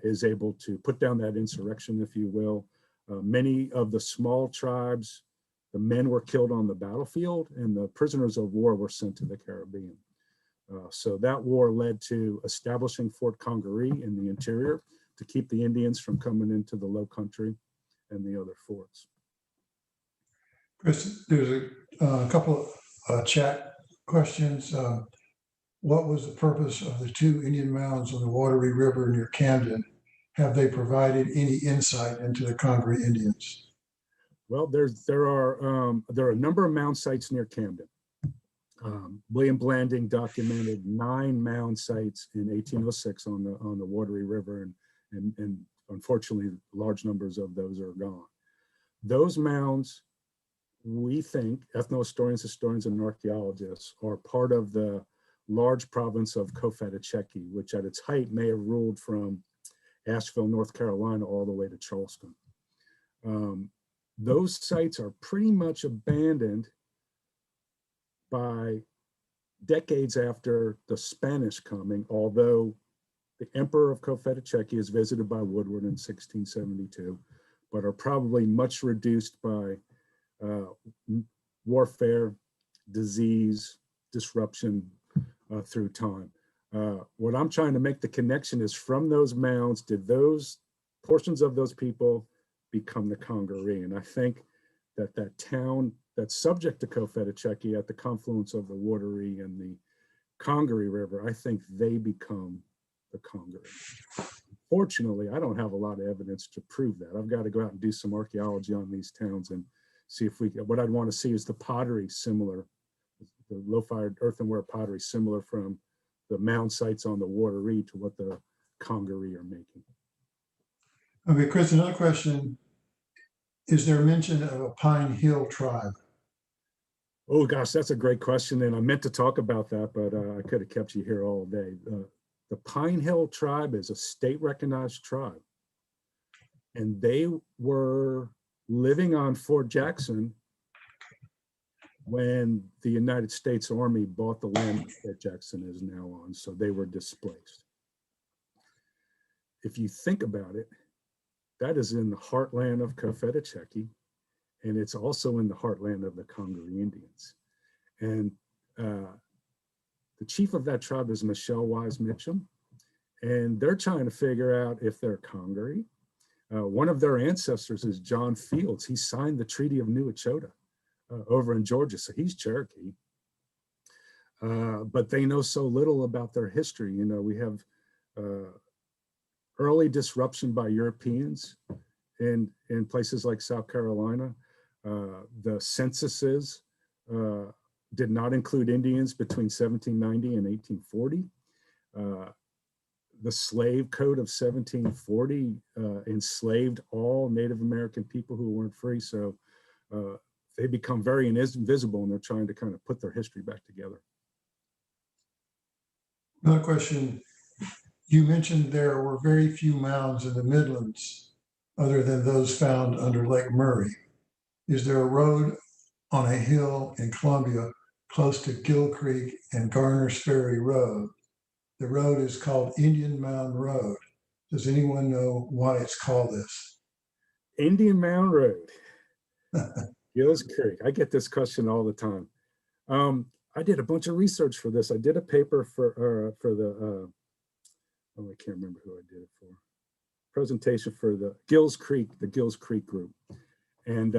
is able to put down that insurrection, if you will. Many of the small tribes, the men were killed on the battlefield and the prisoners of war were sent to the Caribbean. So that war led to establishing Fort Congaree in the interior to keep the Indians from coming into the low country and the other forts. Chris, there's a couple of chat questions. What was the purpose of the 2 Indian mounds on the Wateree River near Camden? Have they provided any insight into the Congaree Indians? Well, there are a number of mound sites near Camden. William Blanding documented 9 mound sites in 1806 on the Wateree River, and unfortunately, large numbers of those are gone. Those mounds, we think, ethnohistorians, historians, and archaeologists, are part of the large province of Cofetacheki, which at its height may have ruled from Asheville, North Carolina, all the way to Charleston. Those sites are pretty much abandoned by decades after the Spanish coming, although the Emperor of Cofetacheki is visited by Woodward in 1672, but are probably much reduced by warfare, disease, disruption through time. What I'm trying to make the connection is, from those mounds, did those portions of those people become the Congaree? And I think that that town that's subject to Cofetacheki at the confluence of the Wateree and the Congaree River, I think they become the Congaree. Fortunately, I don't have a lot of evidence to prove that. I've got to go out and do some archaeology on these towns and see if what I'd want to see is the pottery similar, the low-fired earthenware pottery similar from the mound sites on the Wateree to what the Congaree are making. Okay, Chris, another question. Is there mention of a Pine Hill tribe? Oh gosh, that's a great question. And I meant to talk about that, but I could have kept you here all day. The Pine Hill tribe is a state recognized tribe. And they were living on Fort Jackson when the United States Army bought the land that Fort Jackson is now on. So they were displaced. If you think about it, that is in the heartland of Cofetacheki, and it's also in the heartland of the Congaree Indians. And the chief of that tribe is Michelle Wise Mitchum, and they're trying to figure out if they're Congaree. One of their ancestors is John Fields. He signed the Treaty of New Echota over in Georgia, so he's Cherokee. But they know so little about their history. You know, we have early disruption by Europeans in places like South Carolina. The censuses did not include Indians between 1790 and 1840. The slave code of 1740 enslaved all Native American people who weren't free. So they become very invisible, and they're trying to kind of put their history back together. Another question. You mentioned there were very few mounds in the Midlands other than those found under Lake Murray. Is there a road on a hill in Columbia close to Gill Creek and Garner's Ferry Road? The road is called Indian Mound Road. Does anyone know why it's called this? Indian Mound Road, Gills Creek. I get this question all the time. I did a bunch of research for this. I did a paper for the, oh, I can't remember who I did it for. presentation for the Gills Creek group. And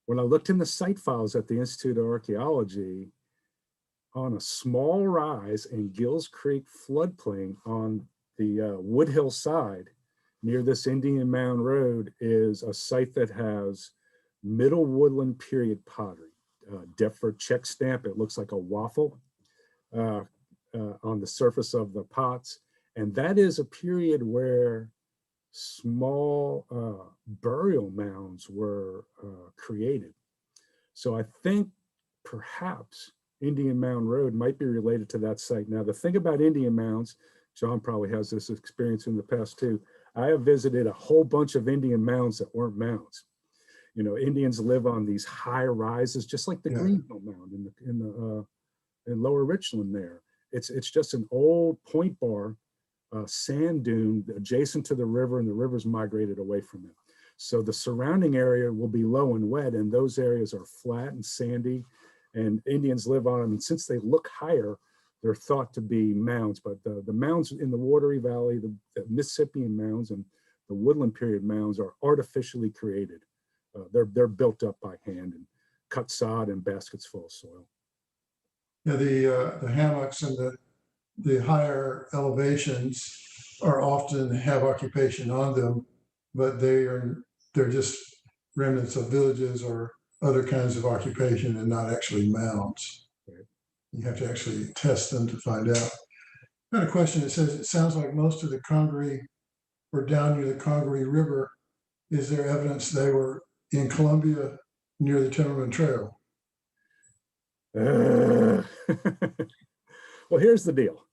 when I looked in the site files at the Institute of Archaeology, on a small rise in Gills Creek floodplain on the Woodhill side near this Indian Mound Road is a site that has Middle Woodland period pottery. Deptford check stamp, it looks like a waffle on the surface of the pots. And that is a period where small burial mounds were created. So I think perhaps Indian Mound Road might be related to that site. Now, the thing about Indian mounds, John probably has this experience in the past too. I have visited a whole bunch of Indian mounds that weren't mounds. You know, Indians live on these high rises, just like the Greenhill Mound in Lower Richland there. It's just an old point bar sand dune adjacent to the river, and the river's migrated away from it. So the surrounding area will be low and wet, and those areas are flat and sandy, and Indians live on them. And since they look higher, they're thought to be mounds. But the mounds in the Watery Valley, the Mississippian mounds and the Woodland period mounds are artificially created. They're built up by hand and cut sod and baskets full of soil. Yeah, the hammocks and the higher elevations are often have occupation on them, but they're just remnants of villages or other kinds of occupation and not actually mounds. Right. You have to actually test them to find out. I got a question that says, it sounds like most of the Congaree were down near the Congaree River. Is there evidence they were in Columbia near the Timberman Trail? Well, here's the deal.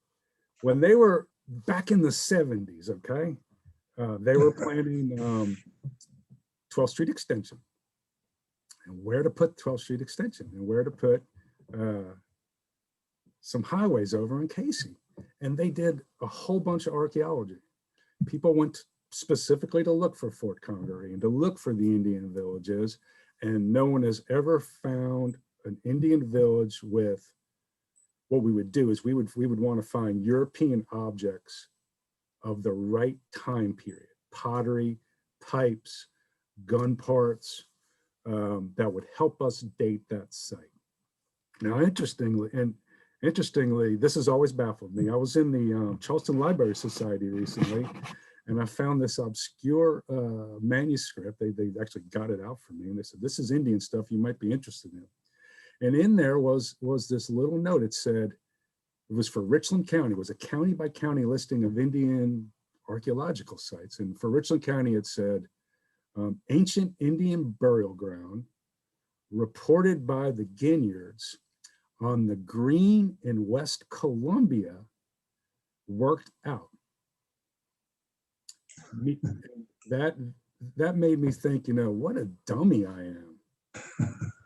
When they were back in the 70s, okay, they were planning 12th Street Extension, and where to put 12th Street Extension, and where to put some highways over in Casey. And they did a whole bunch of archaeology. People went specifically to look for Fort Congaree and to look for the Indian villages, and no one has ever found an Indian village with. What we would do is we would want to find European objects of the right time period, pottery, pipes, gun parts, that would help us date that site. Now, interestingly, this has always baffled me. I was in the Charleston Library Society recently, and I found this obscure manuscript. They actually got it out for me, and they said, "This is Indian stuff you might be interested in." And in there was this little note. It said, it was for Richland County. It was a county by county listing of Indian archaeological sites. And for Richland County, it said, ancient Indian burial ground reported by the Ginyards on the Green in West Columbia worked out. That made me think, you know, what a dummy I am.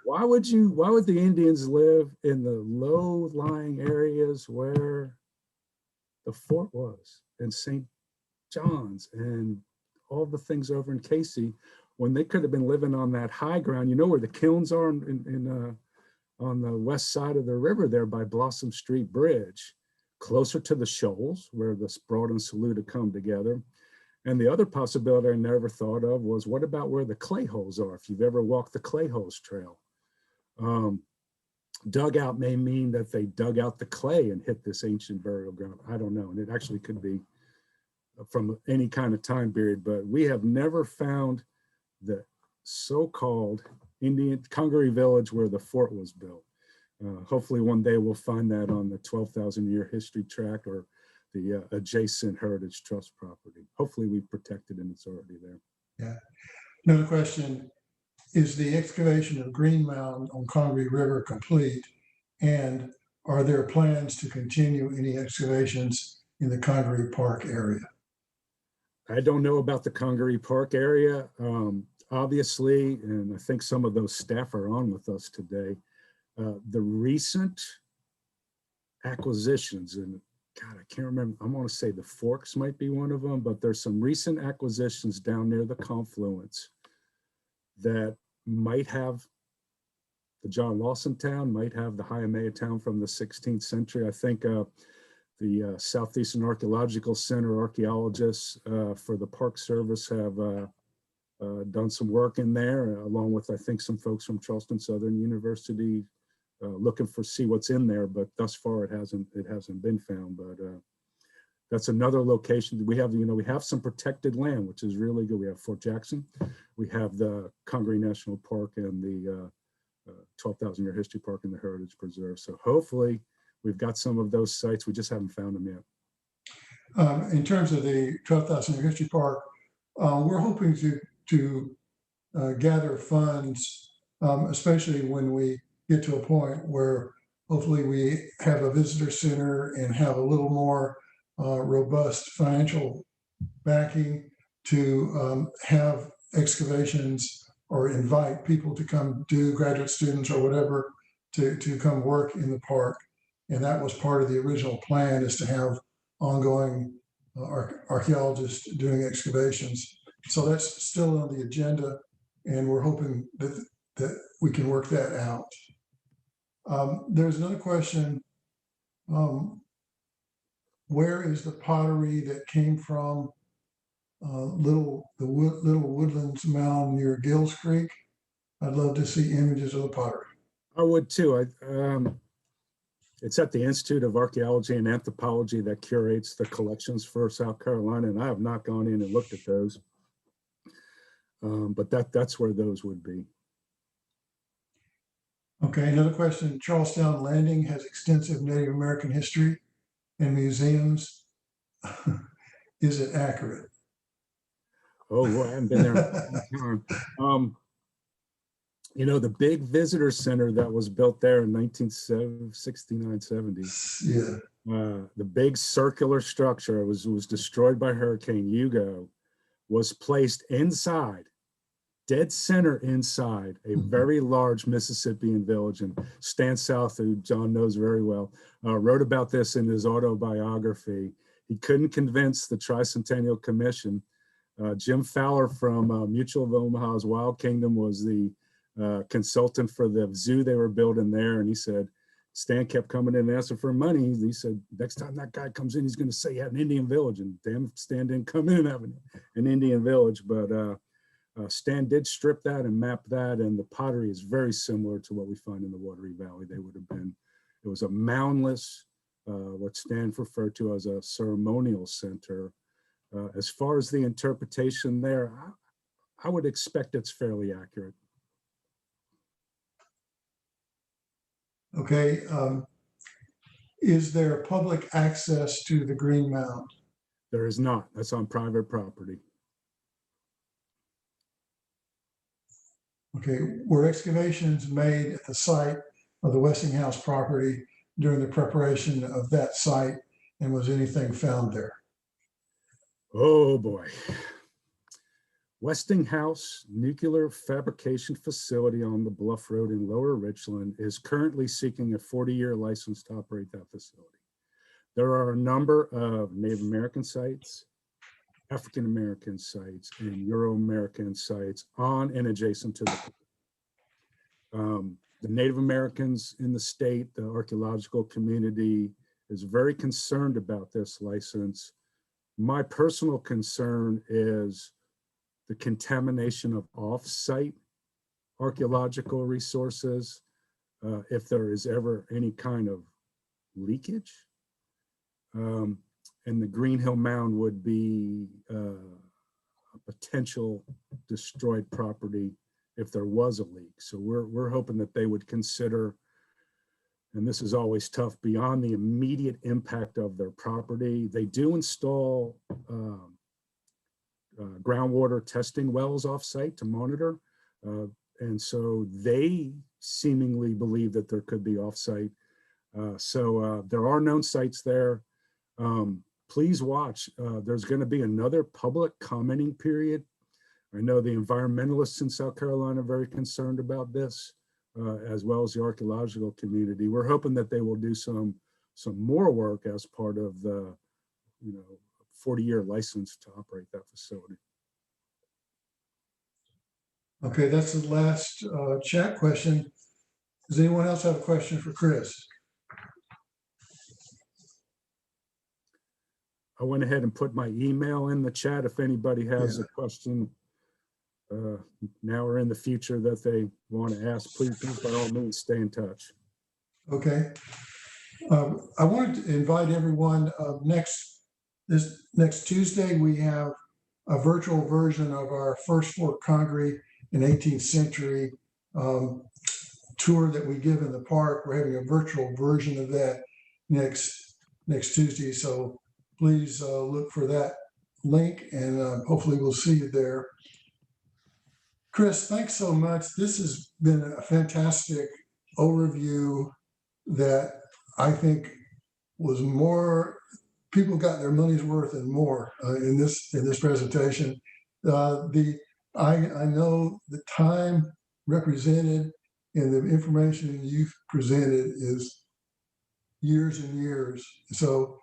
Why would the Indians live in the low-lying areas where the fort was and St. John's and all the things over in Casey when they could have been living on that high ground? You know where the kilns are on the west side of the river there by Blossom Street Bridge, closer to the shoals where the Broad and Saluda come together. And the other possibility I never thought of was, what about where the clay holes are? If you've ever walked the clay holes trail. Dugout may mean that they dug out the clay and hit this ancient burial ground. I don't know. And it actually could be from any kind of time period, but we have never found the so-called Indian Congaree village where the fort was built. Hopefully one day we'll find that on the 12,000 year history tract or the adjacent Heritage Trust property. Hopefully we've protected and it's already there. Yeah. Another question. Is the excavation of Green Mound on Congaree River complete? And are there plans to continue any excavations in the Congaree Park area? I don't know about the Congaree Park area. Obviously, and I think some of those staff are on with us today, the recent acquisitions, and God, I can't remember, I'm gonna say the Forks might be one of them, but there's some recent acquisitions down near the confluence that might have the John Lawson town, might have the Hiamaya town from the 16th century. I think The Southeastern Archaeological Center archaeologists for the Park Service have done some work in there, along with, I think, some folks from Charleston Southern University looking for see what's in there, but thus far it hasn't been found. But that's another location. We have, we have some protected land, which is really good. We have Fort Jackson, we have the Congaree National Park, and the 12,000-year history park and the Heritage Preserve. So hopefully we've got some of those sites. We just haven't found them yet. In terms of the 12,000-year history park, we're hoping to gather funds, especially when we get to a point where hopefully we have a visitor center and have a little more robust financial backing to have excavations or invite people to come do, graduate students or whatever, to come work in the park. And that was part of the original plan, is to have ongoing archaeologists doing excavations. So that's still on the agenda, and we're hoping that we can work that out. There's another question. Where is the pottery that came from Little Woodlands Mound near Gills Creek? I'd love to see images of the pottery. I would too. It's at the Institute of Archaeology and Anthropology that curates the collections for South Carolina, and I have not gone in and looked at those. But that's where those would be. Okay, another question. Charlestown Landing has extensive Native American history and museums. Is it accurate? Oh, well, I haven't been there in a long time. The big visitor center that was built there in 1969, 70. Yeah. The big circular structure was destroyed by Hurricane Hugo, was placed inside, dead center inside a very large Mississippian village. And Stan South, who John knows very well, wrote about this in his autobiography. He couldn't convince the Tricentennial Commission. Jim Fowler from Mutual of Omaha's Wild Kingdom was the consultant for the zoo they were building there. And he said, Stan kept coming in and asking for money. He said, next time that guy comes in, he's going to say he had an Indian village. And damn, Stan didn't come in having an Indian village. But Stan did strip that and map that. And the pottery is very similar to what we find in the Wateree Valley. They would have been, it was a moundless, what Stan referred to as a ceremonial center. As far as the interpretation there, I would expect it's fairly accurate. Okay. Is there public access to the Green Mound? There is not. That's on private property. Okay. Were excavations made at the site of the Westinghouse property during the preparation of that site? And was anything found there? Oh boy. Westinghouse Nuclear Fabrication Facility on the Bluff Road in Lower Richland is currently seeking a 40-year license to operate that facility. There are a number of Native American sites, African American sites, and Euro-American sites on and adjacent to the Native Americans in the state, the archaeological community is very concerned about this license. My personal concern is the contamination of off-site archaeological resources, if there is ever any kind of leakage. And the Green Hill Mound would be a potential destroyed property if there was a leak. So we're hoping that they would consider, and this is always tough, beyond the immediate impact of their property. They do install groundwater testing wells off-site to monitor. And so they seemingly believe that there could be off-site. So there are known sites there. Please watch. There's going to be another public commenting period. I know the environmentalists in South Carolina are very concerned about this, as well as the archaeological community. We're hoping that they will do some more work as part of the 40-year license to operate that facility. Okay, that's the last chat question. Does anyone else have a question for Chris? went ahead and put my email in the chat if anybody has Yeah. a question now or in the future that they want to ask. Please by all means, stay in touch. Okay. I wanted to invite everyone, this next Tuesday, we have a virtual version of our first Fort Congaree in 18th century tour that we give in the park. We're having a virtual version of that next Tuesday. So please look for that link, and hopefully we'll see you there. Chris, thanks so much. This has been a fantastic overview that I think was more, people got their money's worth and more in this presentation. I know the time represented in the information you've presented is years and years. So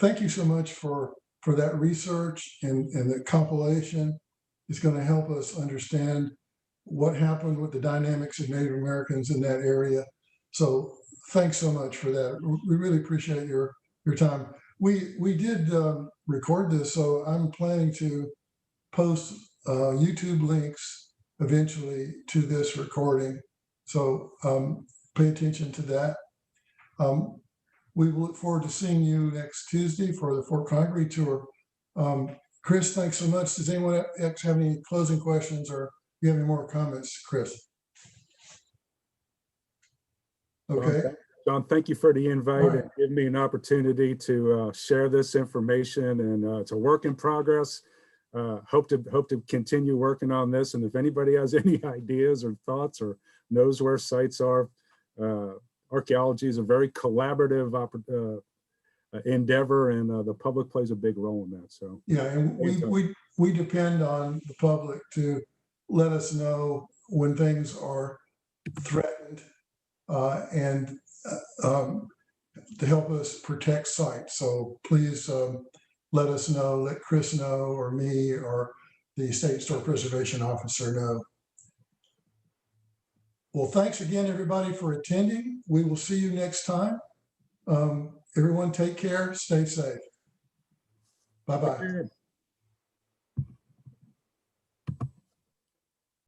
thank you so much for that research and the compilation. It's going to help us understand what happened with the dynamics of Native Americans in that area. So thanks so much for that. We really appreciate your time. We did record this, so I'm planning to post YouTube links eventually to this recording. So pay attention to that. We will look forward to seeing you next Tuesday for the Fort Congaree tour. Chris, thanks so much. Does anyone else have any closing questions, or do you have any more comments, Chris? Okay. John, thank you for the invite All right. and giving me an opportunity to share this information. And it's a work in progress. Hope to continue working on this. And if anybody has any ideas or thoughts or knows where sites are, archaeology is a very collaborative endeavor, and the public plays a big role in that. So yeah, and we depend on the public to let us know when things are threatened and to help us protect sites. So please let us know, let Chris know, or me, or the State Historic Preservation Officer know. Well, thanks again, everybody, for attending. We will see you next time. Everyone take care, stay safe. Bye-bye.